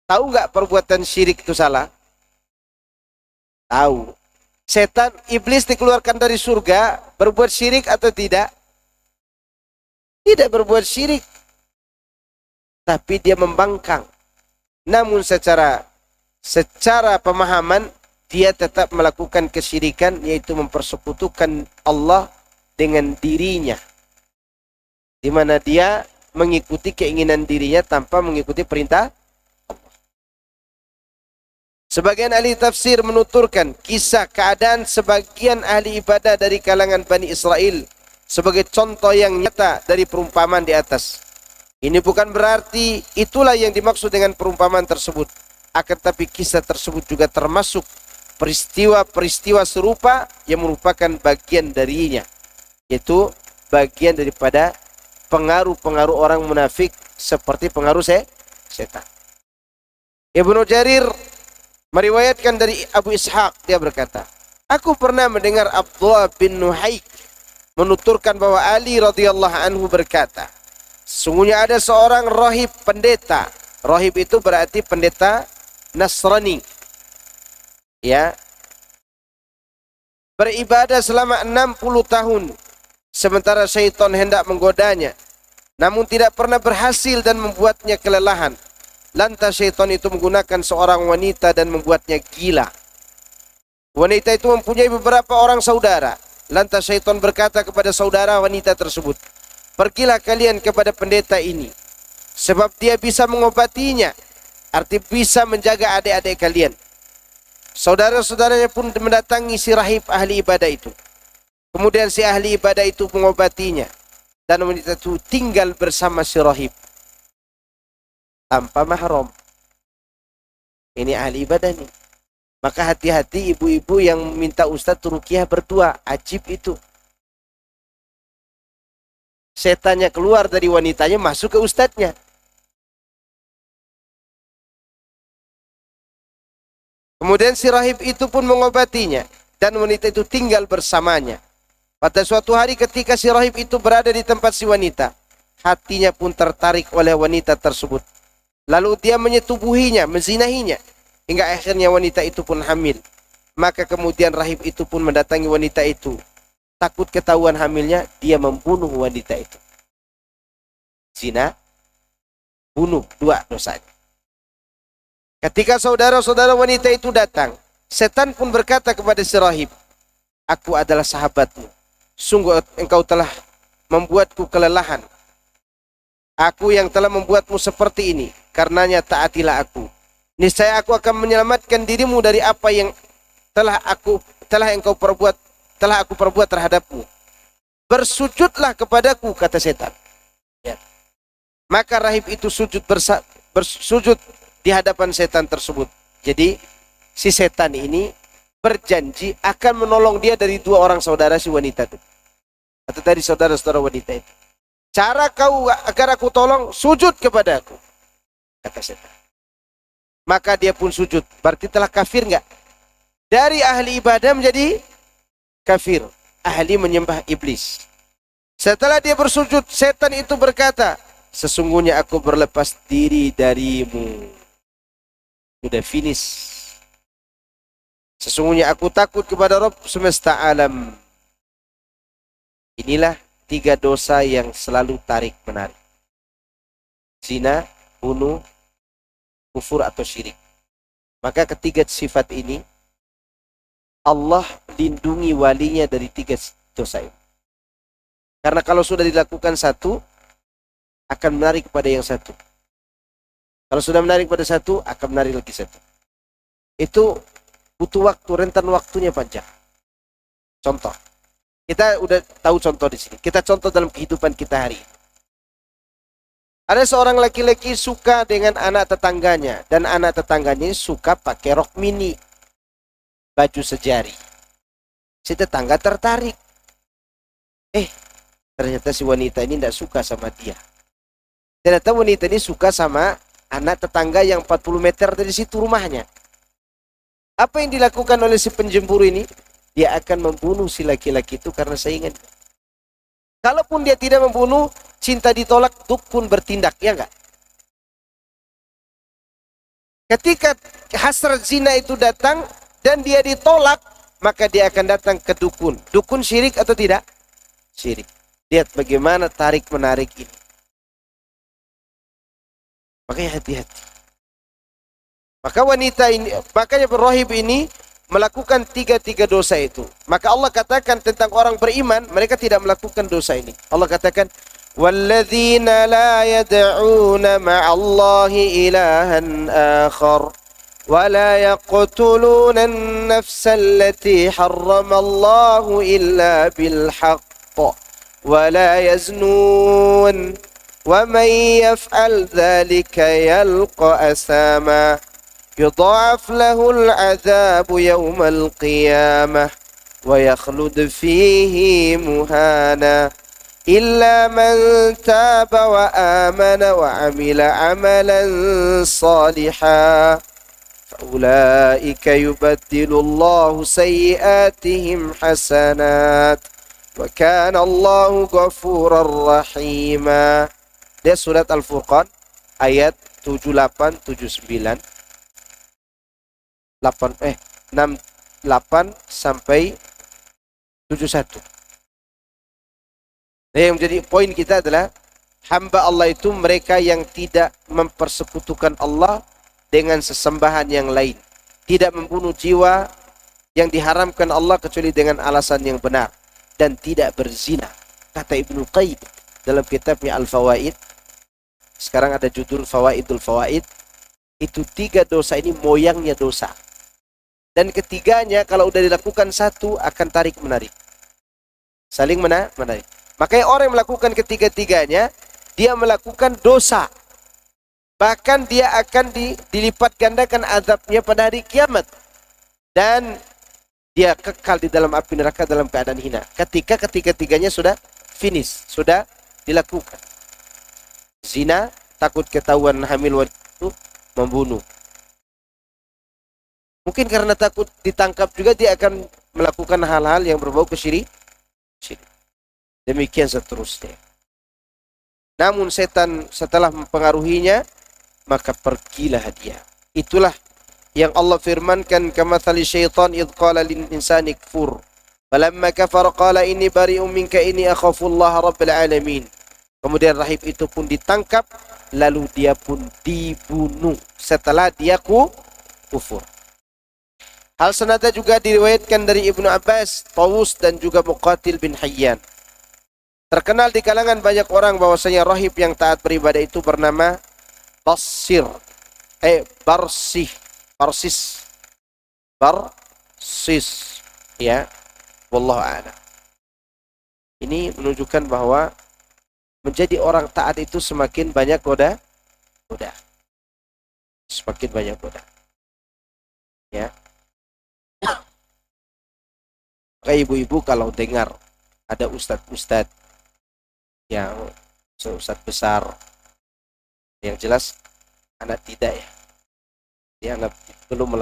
tahu nggak perbuatan syirik itu salah? Tahu. Setan, iblis dikeluarkan dari surga, berbuat syirik atau tidak? Tidak berbuat syirik. Tapi dia membangkang. Namun secara pemahaman, dia tetap melakukan kesyirikan, yaitu mempersekutukan Allah dengan dirinya. Di mana dia mengikuti keinginan dirinya tanpa mengikuti perintah. Sebagian ahli tafsir menuturkan kisah keadaan sebagian ahli ibadah dari kalangan Bani Israel sebagai contoh yang nyata dari perumpamaan di atas. Ini bukan berarti itulah yang dimaksud dengan perumpamaan tersebut. akan tapi kisah tersebut juga termasuk peristiwa-peristiwa serupa yang merupakan bagian darinya, yaitu bagian daripada pengaruh-pengaruh orang munafik seperti pengaruh setan. Ibnu Jarir meriwayatkan dari Abu Ishaq, dia berkata, aku pernah mendengar Abdullah bin Nuhaik menuturkan bahwa Ali radhiyallahu anhu berkata, sesungguhnya ada seorang rahib pendeta. Rahib itu berarti pendeta Nasrani. Ya. Beribadah selama 60 tahun. Sementara syaitan hendak menggodanya, namun tidak pernah berhasil dan membuatnya kelelahan. Lantas syaitan itu menggunakan seorang wanita dan membuatnya gila. Wanita itu mempunyai beberapa orang saudara. Lantas syaitan berkata kepada saudara wanita tersebut, pergilah kalian kepada pendeta ini, sebab dia bisa mengobatinya, arti bisa menjaga adik-adik kalian. Saudara-saudaranya pun mendatangi si rahib ahli ibadah itu. Kemudian si ahli ibadah itu mengobatinya, dan wanita itu tinggal bersama si rahib tanpa mahram. Ini ahli ibadah nih. Maka hati-hati ibu-ibu yang minta ustaz ruqyah berdua, ajib itu. Setannya keluar dari wanitanya masuk ke ustadznya. Kemudian si rahib itu pun mengobatinya dan wanita itu tinggal bersamanya. Pada suatu hari ketika si rahib itu berada di tempat si wanita, hatinya pun tertarik oleh wanita tersebut. Lalu dia menyetubuhinya, menzinahinya, hingga akhirnya wanita itu pun hamil. Maka kemudian rahib itu pun mendatangi wanita itu. Takut ketahuan hamilnya, dia membunuh wanita itu. Zina, bunuh, dua dosanya. Ketika saudara-saudara wanita itu datang, setan pun berkata kepada si rahib, aku adalah sahabatmu. Sungguh engkau telah membuatku kelelahan. Aku yang telah membuatmu seperti ini, karenanya taatilah aku. Niscaya aku akan menyelamatkan dirimu dari apa yang telah aku perbuat terhadapmu. Bersujudlah kepadaku, kata setan. Ya. Maka rahib itu bersujud di hadapan setan tersebut. Jadi si setan ini berjanji akan menolong dia dari dua orang saudara si wanita itu, atau dari saudara-saudara wanita itu. Cara kau agar aku tolong, sujud kepada aku, kata setan. Maka dia pun sujud. Berarti telah kafir enggak? Dari ahli ibadah menjadi kafir, ahli menyembah iblis. Setelah dia bersujud, setan itu berkata, sesungguhnya aku berlepas diri darimu. Sudah finish. Sesungguhnya aku takut kepada Rabb semesta alam. Inilah 3 dosa yang selalu tarik-menarik. Zina, bunuh, kufur atau syirik. Maka ketiga sifat ini Allah lindungi walinya dari 3 dosa ini. Karena kalau sudah dilakukan satu, akan menarik kepada yang satu. Kalau sudah menarik pada satu, akan menarik lagi satu. Itu butuh waktu, rentan waktunya panjang. Contoh, kita udah tahu contoh di sini. Kita contoh dalam kehidupan kita hari ini. Ada seorang laki-laki suka dengan anak tetangganya, dan anak tetangganya suka pakai rok mini, baju sejari. Si tetangga tertarik. Ternyata si wanita ini tidak suka sama dia. Ternyata wanita ini suka sama anak tetangga yang 40 meter dari situ rumahnya. Apa yang dilakukan oleh si penjemburu ini? Dia akan membunuh si laki-laki itu karena saingan. Kalaupun dia tidak membunuh, cinta ditolak, dukun bertindak, ya enggak? Ketika hasrat zina itu datang dan dia ditolak, maka dia akan datang ke dukun. Dukun syirik atau tidak? Syirik. Lihat bagaimana tarik-menarik ini. Makanya hati-hati. Maka wanita ini, makanya rahib ini melakukan 3 dosa itu. Maka Allah katakan tentang orang beriman, mereka tidak melakukan dosa ini. Allah katakan, "Walladzina la yad'una ma'allahi ilahan akhar wa la yaqtuluna an-nafsa allati harrama Allahu illa bil haqq wa la yaznun." وَمَنْ يَفْعَلْ ذَلِكَ يَلْقَ أَثَامًا يضاعف له العذاب يوم القيامة ويخلد فيه مهانا إلا من تاب وآمن وعمل عملا صالحا فأولئك يبدل الله سيئاتهم حسنات وكان الله غفورا رحيما. Dia surat Al-Furqan ayat 78 79 68 sampai 71. Nah, yang menjadi poin kita adalah hamba Allah itu mereka yang tidak mempersekutukan Allah dengan sesembahan yang lain, tidak membunuh jiwa yang diharamkan Allah kecuali dengan alasan yang benar, dan tidak berzina. Kata Ibnu Qayyim dalam kitabnya Al-Fawaid, sekarang ada judul Fawaidul Fawaid, itu 3 dosa ini moyangnya dosa. Dan ketiganya kalau udah dilakukan satu akan tarik menarik, saling menarik. Makanya orang yang melakukan ketiga-tiganya, dia melakukan dosa. Bahkan dia akan dilipat gandakan azabnya pada hari kiamat. Dan dia kekal di dalam api neraka dalam keadaan hina. Ketika ketiga-tiganya sudah finish, sudah dilakukan. Zina, takut ketahuan hamil wanita, membunuh. Mungkin karena takut ditangkap juga dia akan melakukan hal-hal yang berbau kesyirikan. Demikian seterusnya. Namun setan setelah mempengaruhinya, maka pergilah dia. Itulah yang Allah firmankan, kamathali syaitan idh qala lil insani kfur falamma kafara qala inni bari'un minka inni akhafullaha rabbil alamin. Kemudian rahib itu pun ditangkap, lalu dia pun dibunuh setelah dia kufur. Hal senada juga diriwayatkan dari Ibnu Abbas, Tawus dan juga Muqatil bin Hayyan. Terkenal di kalangan banyak orang bahwasanya rahib yang taat beribadah itu bernama Barsis, ya, wallahu a'lam. Ini menunjukkan bahwa menjadi orang taat itu semakin banyak goda. Semakin banyak goda. Ya. Maka ibu-ibu kalau dengar ada ustadz yang ustadz besar, yang jelas anak tidak ya, dia anak belum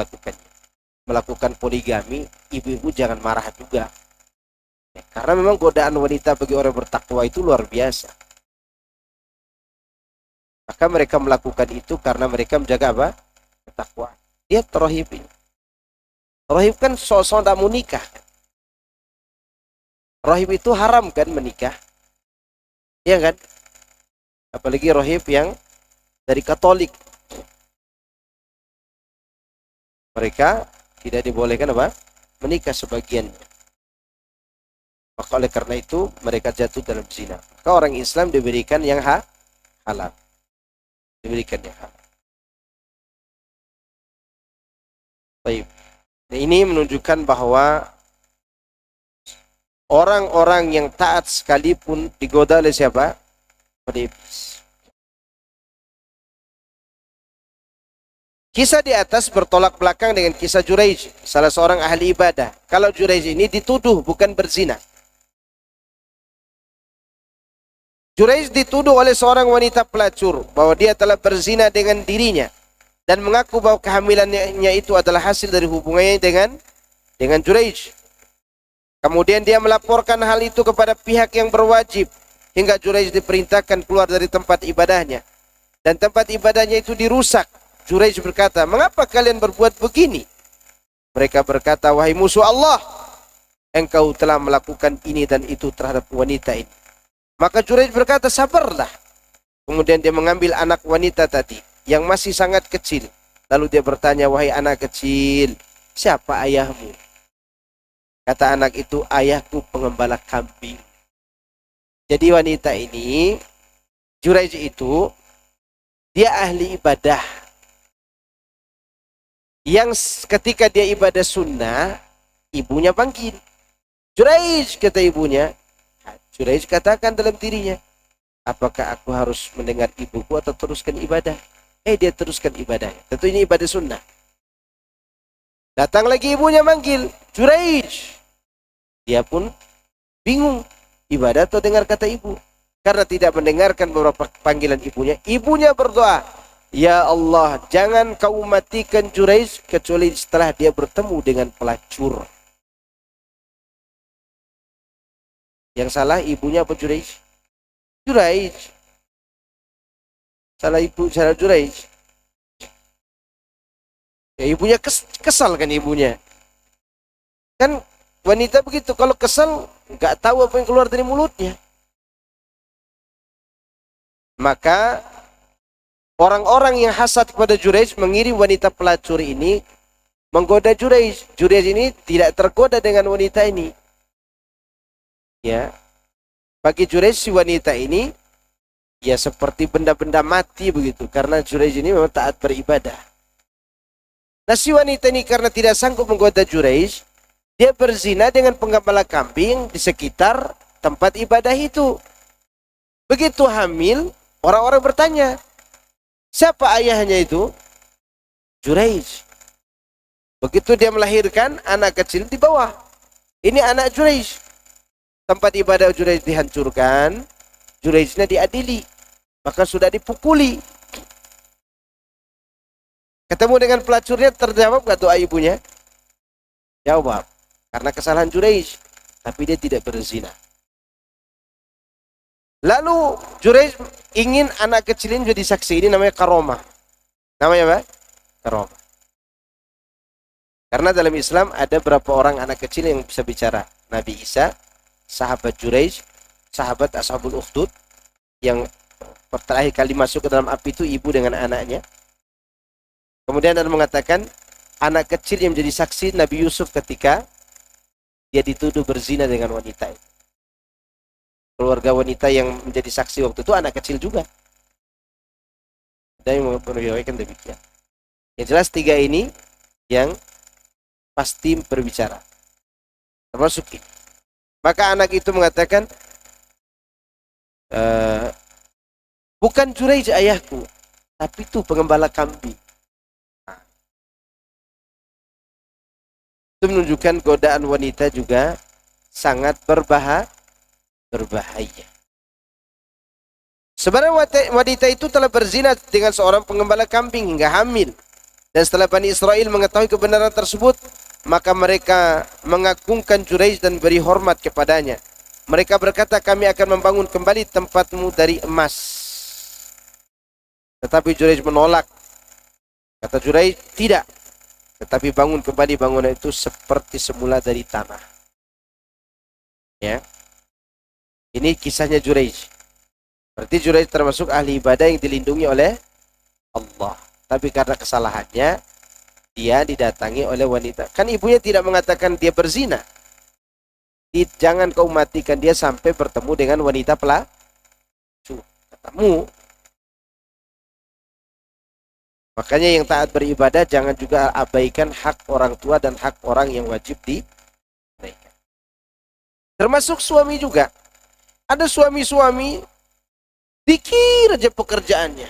melakukan poligami, ibu-ibu jangan marah juga ya, karena memang godaan wanita bagi orang bertakwa itu luar biasa. Maka mereka melakukan itu karena mereka menjaga apa? Ketakwaan. Dia terhib ini. Terhib kan sosok tak mau nikah. Rahib itu haram kan menikah, ya kan? Apalagi rahib yang dari Katolik, mereka tidak dibolehkan apa? Menikah sebagian. Maka oleh karena itu mereka jatuh dalam zina. Maka orang Islam diberikan yang halal, diberikan yang halal. Baik. Nah, ini menunjukkan bahwa orang-orang yang taat sekalipun digoda oleh siapa? Oleh iblis. Kisah di atas bertolak belakang dengan kisah Juraij, salah seorang ahli ibadah. Kalau Juraij ini dituduh bukan berzina. Juraij dituduh oleh seorang wanita pelacur bahwa dia telah berzina dengan dirinya dan mengaku bahwa kehamilannya itu adalah hasil dari hubungannya dengan Juraij. Kemudian dia melaporkan hal itu kepada pihak yang berwajib hingga Juraij diperintahkan keluar dari tempat ibadahnya. Dan tempat ibadahnya itu dirusak. Juraij berkata, "Mengapa kalian berbuat begini?" Mereka berkata, "Wahai musuh Allah, engkau telah melakukan ini dan itu terhadap wanita ini." Maka Juraij berkata, "Sabarlah." Kemudian dia mengambil anak wanita tadi yang masih sangat kecil. Lalu dia bertanya, "Wahai anak kecil, siapa ayahmu?" Kata anak itu, "Ayahku pengembala kambing." Jadi wanita ini, Juraij itu, dia ahli ibadah. Yang ketika dia ibadah sunnah, ibunya panggil. "Juraij," kata ibunya. Juraij katakan dalam dirinya, "Apakah aku harus mendengar ibuku atau teruskan ibadah?" Dia teruskan ibadahnya. Tentu ini ibadah sunnah. Datang lagi ibunya manggil, Juraij. Dia pun bingung, ibadah atau dengar kata ibu. Karena tidak mendengarkan beberapa panggilan ibunya, ibunya berdoa, Ya Allah, jangan kau matikan Juraij kecuali setelah dia bertemu dengan pelacur. Yang salah ibunya apa Juraij? Juraij. Salah ibu, salah Juraij. Ya, ibunya kesal kan ibunya. Kan wanita begitu, kalau kesal nggak tahu apa yang keluar dari mulutnya. Maka orang-orang yang hasad kepada Juraij mengirim wanita pelacur ini menggoda Juraij. Juraij ini tidak tergoda dengan wanita ini. Ya, bagi Juraij si wanita ini ya seperti benda-benda mati begitu, karena Juraij ini memang taat beribadah. Nah, si wanita ini karena tidak sanggup menggoda Juraij, dia berzina dengan penggembala kambing di sekitar tempat ibadah itu. Begitu hamil, orang-orang bertanya, siapa ayahnya itu? Juraij. Begitu dia melahirkan, anak kecil di bawah. Ini anak Juraij. Tempat ibadah Juraij dihancurkan, Juraijnya diadili, maka sudah dipukuli. Ketemu dengan pelacurnya, terjawab gak doa ibunya? Jawab, karena kesalahan Juraij, tapi dia tidak berzina. Lalu Juraij ingin anak kecil ini jadi saksi, ini namanya karomah. Namanya apa? Karomah. Karena dalam Islam ada berapa orang anak kecil yang bisa bicara. Nabi Isa, sahabat Juraij, sahabat Ashabul Ukhdud, yang terakhir kali masuk ke dalam api itu ibu dengan anaknya. Kemudian ada mengatakan anak kecil yang menjadi saksi Nabi Yusuf ketika dia dituduh berzina dengan wanita itu. Keluarga wanita yang menjadi saksi waktu itu anak kecil juga. Dan yang meriwayatkan demikian. Yang jelas tiga ini yang pasti berbicara. Termasuk ini. Maka anak itu mengatakan, bukan Juraij ayahku, tapi itu pengembala kambing. Itu menunjukkan godaan wanita juga sangat berbahaya. Sebenarnya wanita itu telah berzina dengan seorang pengembala kambing hingga hamil. Dan setelah Bani Israel mengetahui kebenaran tersebut, maka mereka mengagungkan Juraij dan beri hormat kepadanya. Mereka berkata, kami akan membangun kembali tempatmu dari emas. Tetapi Juraij menolak. Kata Juraij, tidak. Tetapi bangun kembali bangunan itu seperti semula dari tanah. Ya. Ini kisahnya Juraij. Berarti Juraij termasuk ahli ibadah yang dilindungi oleh Allah. Tapi karena kesalahannya, dia didatangi oleh wanita. Kan ibunya tidak mengatakan dia berzina. Jangan kau matikan dia sampai bertemu dengan wanita pelacur. Katamu. Makanya yang taat beribadah jangan juga abaikan hak orang tua dan hak orang yang wajib diberikan. Termasuk suami juga. Ada suami-suami dikir aja pekerjaannya.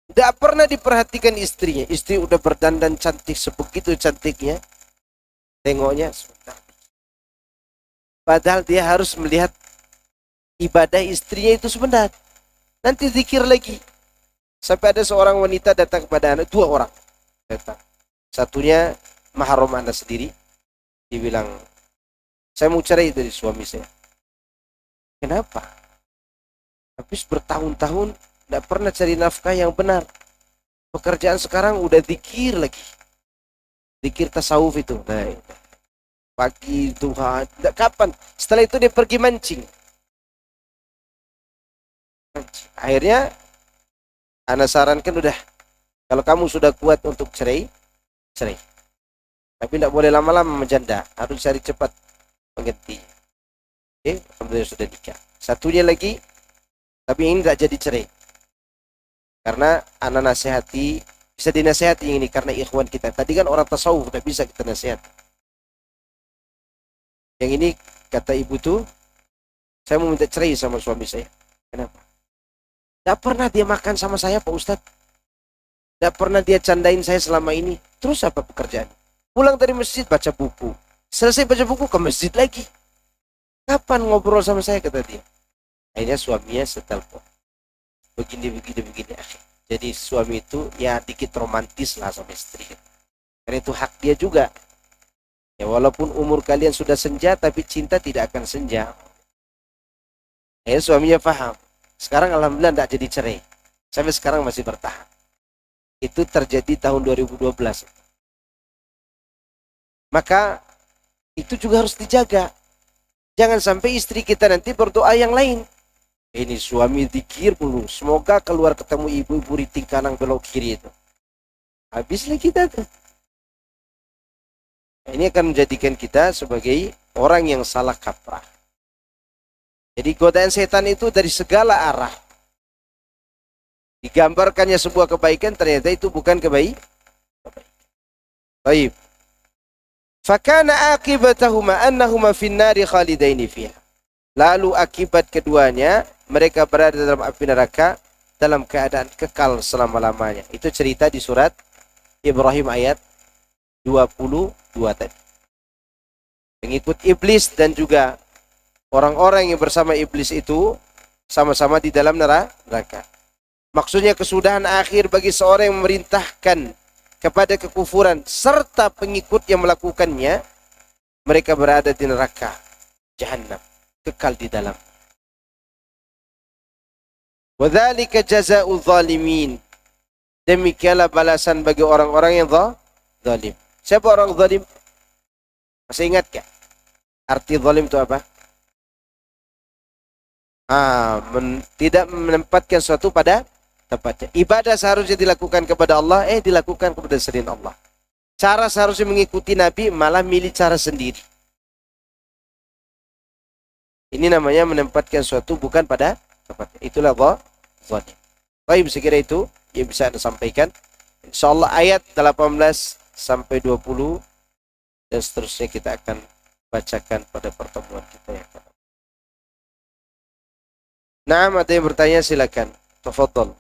Tidak pernah diperhatikan istrinya. Istri udah berdandan cantik sebegitu cantiknya. Tengoknya sebentar. Padahal dia harus melihat ibadah istrinya itu sebentar. Nanti zikir lagi. Sampai ada seorang wanita datang kepada anak, dua orang datang. Satunya mahram anak sendiri. Dia bilang, saya mau cerai dari suami saya. Kenapa? Habis bertahun-tahun tidak pernah cari nafkah yang benar. Pekerjaan sekarang udah zikir lagi. Zikir tasawuf itu. Nah, pagi, duha, kapan? Setelah itu dia pergi mancing. Akhirnya Ana sarankan udah, kalau kamu sudah kuat untuk cerai, cerai. Tapi tidak boleh lama-lama menjanda, harus cari cepat pengganti. Oke, alhamdulillah sudah nikah. Satunya lagi, tapi ini tidak jadi cerai. Karena ana nasihati, bisa dinasihati ini karena ikhwan kita. Tadi kan orang tasawuf, tidak bisa kita nasihati. Yang ini kata ibu tuh, saya mau minta cerai sama suami saya. Kenapa? Tidak pernah dia makan sama saya Pak Ustadz. Tidak pernah dia candain saya selama ini. Terus apa pekerjaan? Pulang dari masjid baca buku. Selesai baca buku ke masjid lagi. Kapan ngobrol sama saya, kata dia. Akhirnya suaminya setelpon. Begini. Jadi suami itu ya dikit romantis lah sama istri. Karena itu hak dia juga. Ya walaupun umur kalian sudah senja, tapi cinta tidak akan senja. Akhirnya suaminya paham. Sekarang alhamdulillah tidak jadi cerai. Sampai sekarang masih bertahan. Itu terjadi tahun 2012. Maka itu juga harus dijaga. Jangan sampai istri kita nanti berdoa yang lain. Ini suami zikir dulu. Semoga keluar ketemu ibu-ibu riting kanan belok kiri itu. Habislah kita tuh. Ini akan menjadikan kita sebagai orang yang salah kaprah. Jadi godaan setan itu dari segala arah. Digambarkannya sebuah kebaikan, ternyata itu bukan kebaikan. Baik. Fakana akibatahuma annahuma finnari khalidaini fiha. Lalu akibat keduanya, mereka berada dalam api neraka dalam keadaan kekal selama-lamanya. Itu cerita di surat Ibrahim ayat 22 tadi. Pengikut iblis dan juga orang-orang yang bersama iblis itu sama-sama di dalam neraka. Maksudnya kesudahan akhir bagi seorang yang memerintahkan kepada kekufuran serta pengikut yang melakukannya, mereka berada di neraka Jahannam, kekal di dalam. Wadzalika jazaa'ul zalimin. Demikianlah balasan bagi orang-orang yang zalim. Siapa orang zalim? Masih ingat gak? Arti zalim itu apa? Tidak menempatkan sesuatu pada tempatnya. Ibadah seharusnya dilakukan kepada Allah, dilakukan kepada selain Allah. Cara seharusnya mengikuti Nabi, malah milih cara sendiri. Ini namanya menempatkan sesuatu bukan pada tempatnya. Itulah zalim. Baik, sekira itu yang bisa Anda sampaikan. Insyaallah ayat 18 sampai 20 dan seterusnya kita akan bacakan pada pertemuan kita yang akan. Nah, ada yang bertanya silakan. Tafadhol.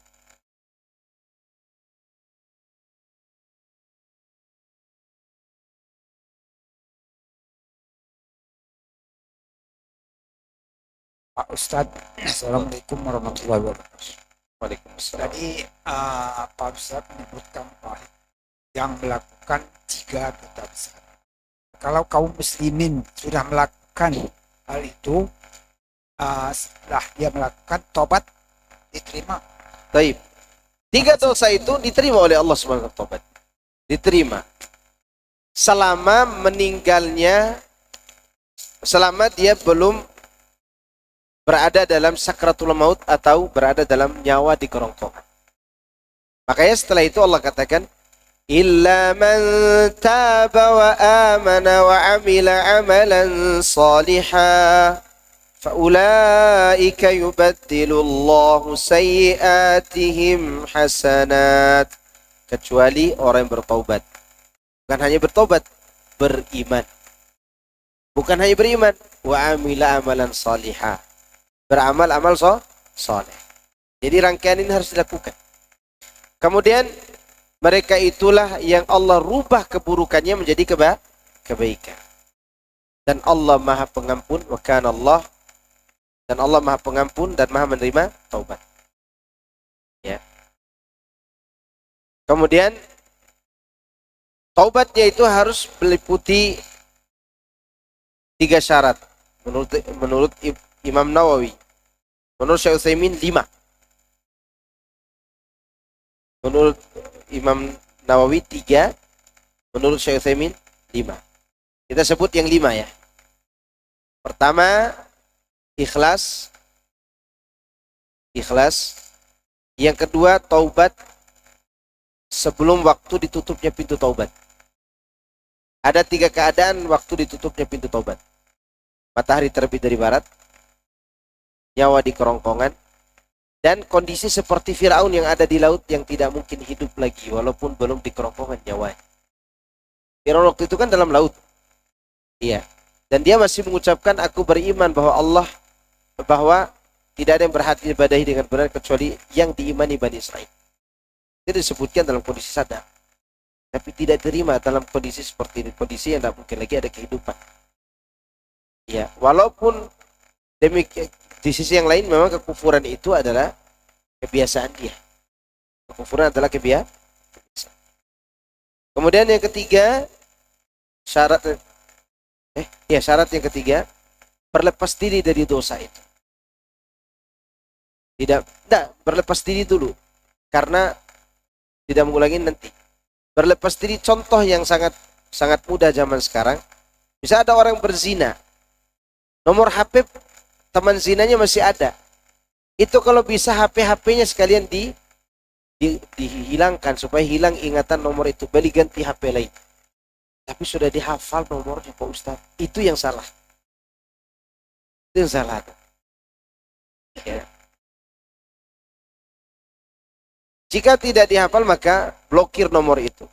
Pak Ustadz, Assalamualaikum warahmatullahi wabarakatuh. Waalaikumsalam. Tadi Pak Ustadz menyebutkan bahwa yang melakukan 3 dosa besar. Kalau kaum muslimin sudah melakukan hal itu, setelah dia melakukan tobat diterima. Baik. 3 dosa itu diterima oleh Allah Subhanahu wa taala. Tobat. Diterima. Selama meninggalnya, selama dia belum berada dalam sakratul maut atau berada dalam nyawa di kerongkongan. Makanya setelah itu Allah katakan, illa man taba wa amana wa amila amalan salihah faulaika yubaddilullahu sayyiatihim hasanat. Kecuali orang yang bertaubat. Bukan hanya bertobat, beriman. Bukan hanya beriman, wa amila amalan salihah. Beramal amal soleh. Jadi rangkaian ini harus dilakukan. Kemudian mereka itulah yang Allah rubah keburukannya menjadi kebaikan. Dan Allah Maha Pengampun, wa kana Allah, dan Allah Maha Pengampun dan Maha menerima taubat. Ya. Kemudian taubatnya itu harus meliputi 3 syarat menurut Imam Nawawi. Menurut Syekh Utsaimin 5. Menurut Imam Nawawi 3. Menurut Syekh Utsaimin 5. Kita sebut yang 5 ya. Pertama, ikhlas. Yang kedua, taubat sebelum waktu ditutupnya pintu taubat. Ada 3 keadaan waktu ditutupnya pintu taubat. Matahari terbit dari barat, nyawa di kerongkongan, dan kondisi seperti Firaun yang ada di laut yang tidak mungkin hidup lagi walaupun belum di kerongkongan nyawanya. Firaun waktu itu kan dalam laut. Iya. Dan dia masih mengucapkan, aku beriman bahwa tidak ada yang berhak diibadahi dengan benar kecuali yang diimani Bani Israel. Itu disebutkan dalam kondisi sadar. Tapi tidak terima dalam kondisi seperti ini, kondisi yang tidak mungkin lagi ada kehidupan. Ya, walaupun demikian, di sisi yang lain memang kekufuran itu adalah kebiasaan dia. Kekufuran adalah kebiasaan. Kemudian yang ketiga, syarat yang ketiga, berlepas diri dari dosa itu. Tidak berlepas diri dulu, karena tidak mengulangi nanti. Berlepas diri, contoh yang sangat mudah zaman sekarang. Bisa ada orang berzina, nomor HP teman zinanya masih ada. Itu kalau bisa HP-nya sekalian dihilangkan supaya hilang ingatan nomor itu, beli ganti HP lain. Tapi sudah dihafal nomornya Pak Ustaz. Itu yang salah. Itu yang salah. Ya. Jika tidak dihafal maka blokir nomor itu.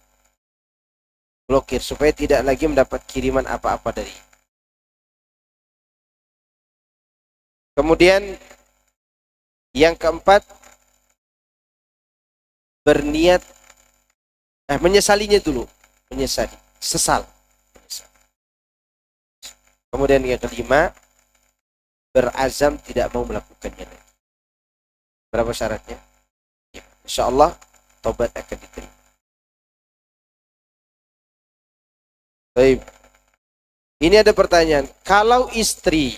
Blokir supaya tidak lagi mendapat kiriman apa-apa dari. Kemudian yang keempat, berniat menyesalinya dulu, sesal. Kemudian yang kelima, berazam tidak mau melakukannya lagi. Berapa syaratnya? Ya, insya Allah tobat akan diterima. Baik. Ini ada pertanyaan, kalau istri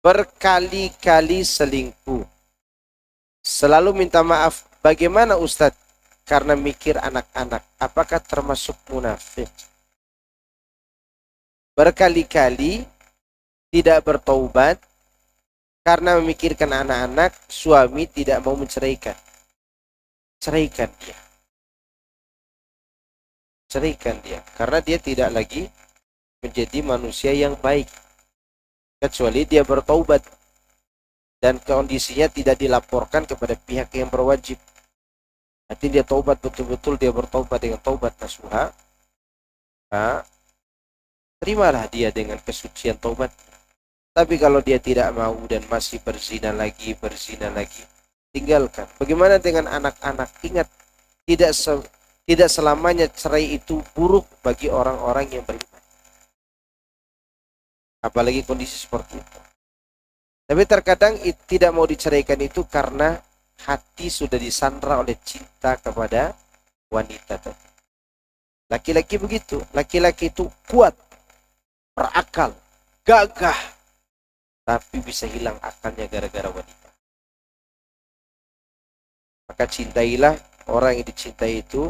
berkali-kali selingkuh, selalu minta maaf, bagaimana Ustadz? Karena mikir anak-anak, apakah termasuk munafik? Berkali-kali tidak bertaubat karena memikirkan anak-anak, suami tidak mau menceraikan. Ceraikan dia. Ceraikan dia, karena dia tidak lagi menjadi manusia yang baik kecuali dia bertaubat dan kondisinya tidak dilaporkan kepada pihak yang berwajib. Nanti dia taubat betul-betul, dia bertaubat dengan taubat nasuha, terimalah dia dengan kesucian taubat. Tapi kalau dia tidak mau dan masih berzina lagi, tinggalkan. Bagaimana dengan anak-anak? Ingat, tidak selamanya cerai itu buruk bagi orang-orang yang beriman. Apalagi kondisi seperti itu. Tapi terkadang tidak mau diceraikan itu karena hati sudah disandra oleh cinta kepada wanita tadi. Laki-laki begitu. Laki-laki itu kuat, berakal, gagah, tapi bisa hilang akalnya gara-gara wanita. Maka cintailah orang yang dicintai itu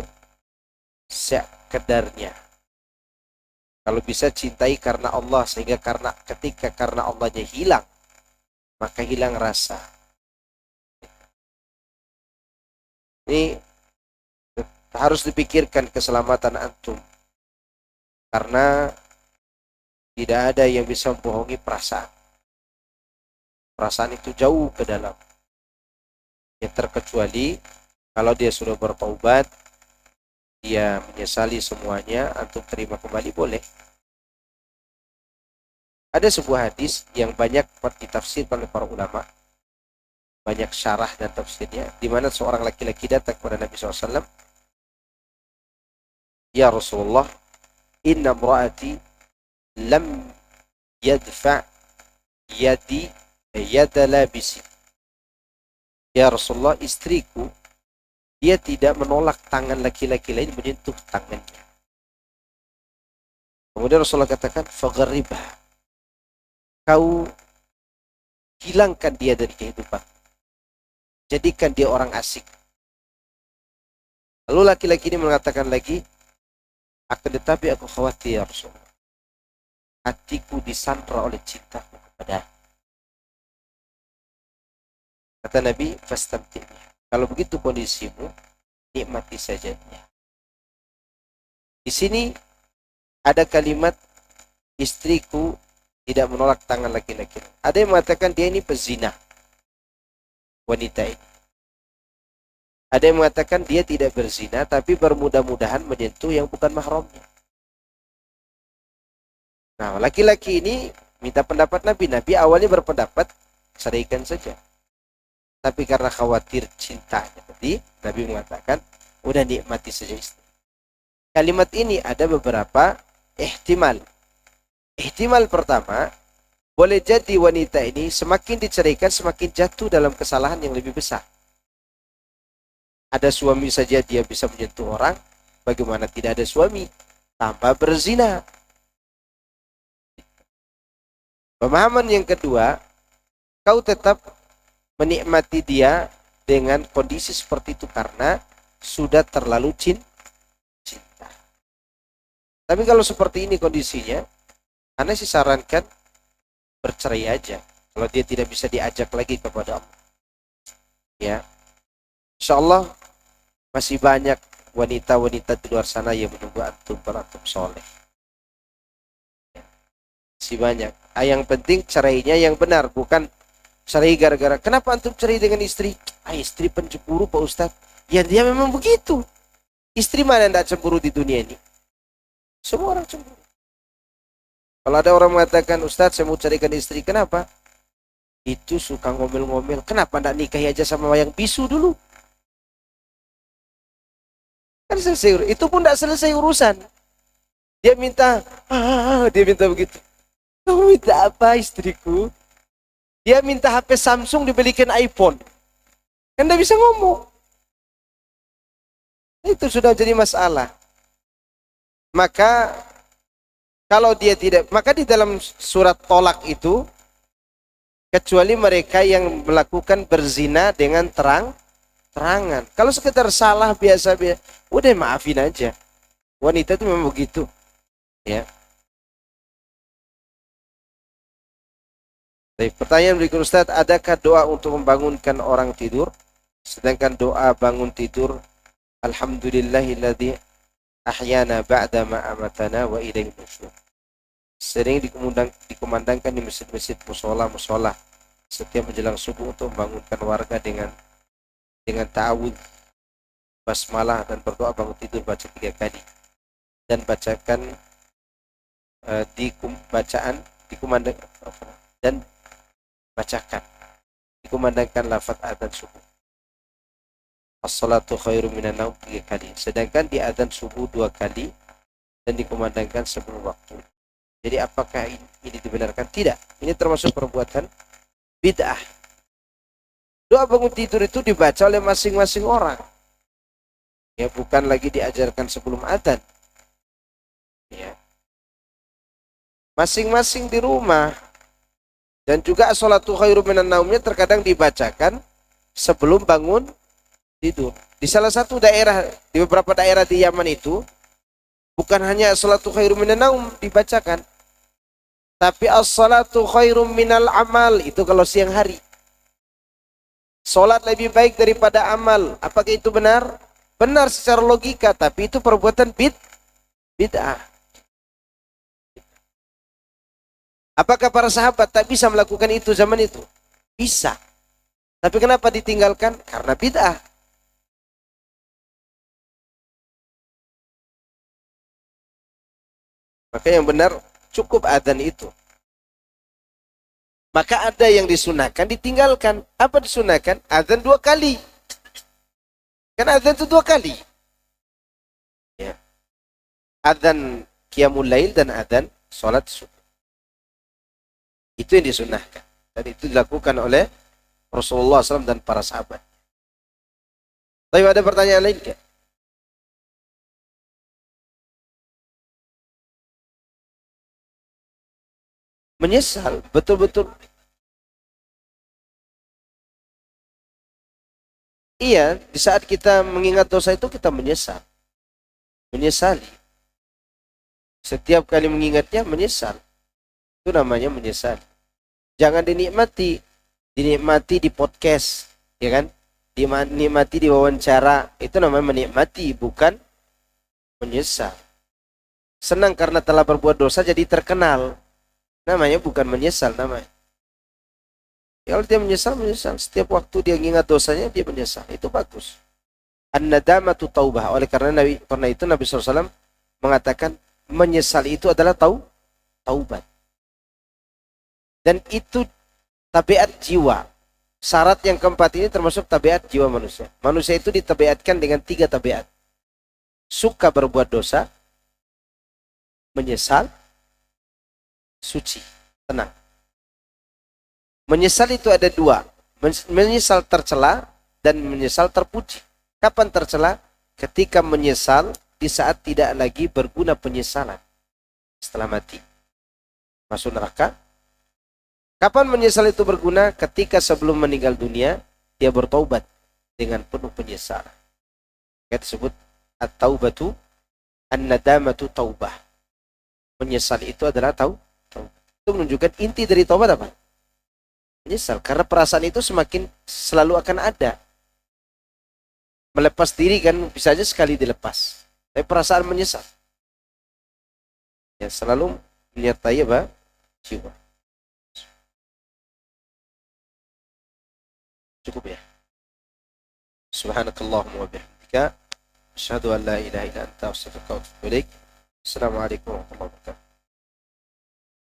sekedarnya. Kalau bisa cintai karena Allah, sehingga karena Allahnya hilang, maka hilang rasa. Ini harus dipikirkan keselamatan antum, karena tidak ada yang bisa membohongi perasaan. Perasaan itu jauh ke dalam. Ya, terkecuali kalau dia sudah bertaubat, dia menyesali semuanya, antum terima kembali, boleh. Ada sebuah hadis yang banyak ditafsirkan oleh para ulama, banyak syarah dan tafsirnya, di mana seorang laki-laki datang kepada Nabi SAW. Ya Rasulullah, inna imra'ati lam yadfa' yada labisi. Ya Rasulullah, istriku, dia tidak menolak tangan laki-laki lain menyentuh tangannya. Kemudian Rasulullah katakan, fagharibah, kau hilangkan dia dari kehidupan, jadikan dia orang asing. Lalu laki-laki ini mengatakan lagi, akan tetapi aku khawatir ya Rasulullah, hatiku disandra oleh cintaku kepada. Kata Nabi, fastamti'ni, kalau begitu kondisimu, nikmati saja dia. Di sini ada kalimat istriku tidak menolak tangan laki-laki. Ada yang mengatakan dia ini pezina, wanita ini. Ada yang mengatakan dia tidak berzina, tapi bermudah-mudahan menyentuh yang bukan mahramnya. Nah, laki-laki ini minta pendapat Nabi. Nabi awalnya berpendapat ceraikan saja. Tapi karena khawatir cintanya tadi, Nabi mengatakan, udah nikmati saja istri. Kalimat ini ada beberapa ihtimal. Ihtimal pertama, boleh jadi wanita ini semakin diceraikan semakin jatuh dalam kesalahan yang lebih besar. Ada suami saja dia bisa menyentuh orang, bagaimana tidak ada suami? Tambah berzina. Pemahaman yang kedua, kau tetap menikmati dia dengan kondisi seperti itu karena sudah terlalu cinta. Tapi kalau seperti ini kondisinya, Anda sih sarankan bercerai aja. Kalau dia tidak bisa diajak lagi kepada Allah. Ya, insya Allah masih banyak wanita-wanita di luar sana yang menunggu antum berantum soleh. Masih banyak. Yang penting cerainya yang benar, bukan cerai gara-gara kenapa antum cerai dengan istri? Istri pencemburu Pak Ustaz. Ya dia memang begitu. Istri mana yang tidak cemburu di dunia ini? Semua orang cemburu. Kalau ada orang mengatakan, Ustaz saya mau carikan istri, kenapa? Itu suka ngomel-ngomel. Kenapa tidak nikahi aja sama yang bisu dulu? Kan selesai. Itu pun tidak selesai urusan. Dia minta begitu. Kamu minta apa istriku? Dia minta HP Samsung dibelikan iPhone. Kan tidak bisa ngomong. Itu sudah jadi masalah. Maka kalau dia tidak, maka di dalam surat tolak itu, kecuali mereka yang melakukan berzina dengan terangan. Kalau sekedar salah biasa-biasa, udah maafin aja. Wanita itu memang begitu. Ya. Baik, pertanyaan berikut Ustaz, adakah doa untuk membangunkan orang tidur? Sedangkan doa bangun tidur, Alhamdulillahilladzi ahyana ba'da ma amatana wa ilaihi nusyur. Sering dikumandangkan di masjid-masjid musola setiap menjelang subuh untuk membangunkan warga dengan ta'awudz, basmalah dan berdoa bangun tidur baca 3 kali dan bacakan dikumandangkan lafaz adzan subuh. As-salatu khairum minan naum 3 kali. Sedangkan di adzan subuh 2 kali dan dikumandangkan sebelum waktu. Jadi apakah ini dibenarkan? Tidak. Ini termasuk perbuatan bid'ah. Doa bangun tidur itu dibaca oleh masing-masing orang. Ya, bukan lagi diajarkan sebelum adzan. Ya. Masing-masing di rumah. Dan juga as-salatu khairum minan naumnya terkadang dibacakan sebelum bangun tidur. Di salah satu daerah, di beberapa daerah di Yaman itu, bukan hanya as-salatu khairum minan naum dibacakan, tapi as-salatu khairum minal amal, itu kalau siang hari. Salat lebih baik daripada amal. Apakah itu benar? Benar secara logika, tapi itu perbuatan bid'ah. Apakah para sahabat tak bisa melakukan itu zaman itu? Bisa. Tapi kenapa ditinggalkan? Karena bid'ah. Maka yang benar cukup adzan itu. Maka ada yang disunahkan ditinggalkan. Apa disunahkan? Adzan 2 kali. Kan adzan itu 2 kali. Ya. Adzan qiyamul lail dan adzan salat subuh. Itu yang disunahkan. Dan itu dilakukan oleh Rasulullah SAW dan para sahabat. Tapi ada pertanyaan lain enggak? Menyesal, betul-betul. Iya, di saat kita mengingat dosa itu kita menyesal. Menyesali. Setiap kali mengingatnya menyesal. Itu namanya menyesal. Jangan dinikmati. Dinikmati di podcast, ya kan? Dinikmati di wawancara. Itu namanya menikmati, bukan menyesal. Senang karena telah berbuat dosa jadi terkenal. Namanya bukan menyesal namanya. Kalau dia menyesal. Setiap waktu dia ingat dosanya, dia menyesal. Itu bagus. An-nadamatu taubah. Oleh karena itu Nabi SAW mengatakan menyesal itu adalah taubat. Dan itu tabiat jiwa. Syarat yang keempat ini termasuk tabiat jiwa manusia. Manusia itu ditabiatkan dengan 3 tabiat. Suka berbuat dosa, menyesal, suci, tenang. Menyesal itu ada 2. Menyesal tercela dan menyesal terpuji. Kapan tercela? Ketika menyesal di saat tidak lagi berguna penyesalan. Setelah mati, masuk neraka. Kapan menyesal itu berguna? Ketika sebelum meninggal dunia, dia bertaubat dengan penuh penyesalan. Kita disebut at-taubatu, an-nadamatu taubah. Menyesal itu adalah taubat. Itu menunjukkan inti dari taubat apa? Menyesal. Karena perasaan itu semakin selalu akan ada. Melepas diri kan bisa aja sekali dilepas. Tapi perasaan menyesal, ya selalu menyertai apa? Jiwa. Cukup ya. Subhanakallahumma wa bihamdika asyhadu an la ilaha illa anta astaghfiruka wa atubu ilaik. Assalamualaikum warahmatullahi wabarakatuh.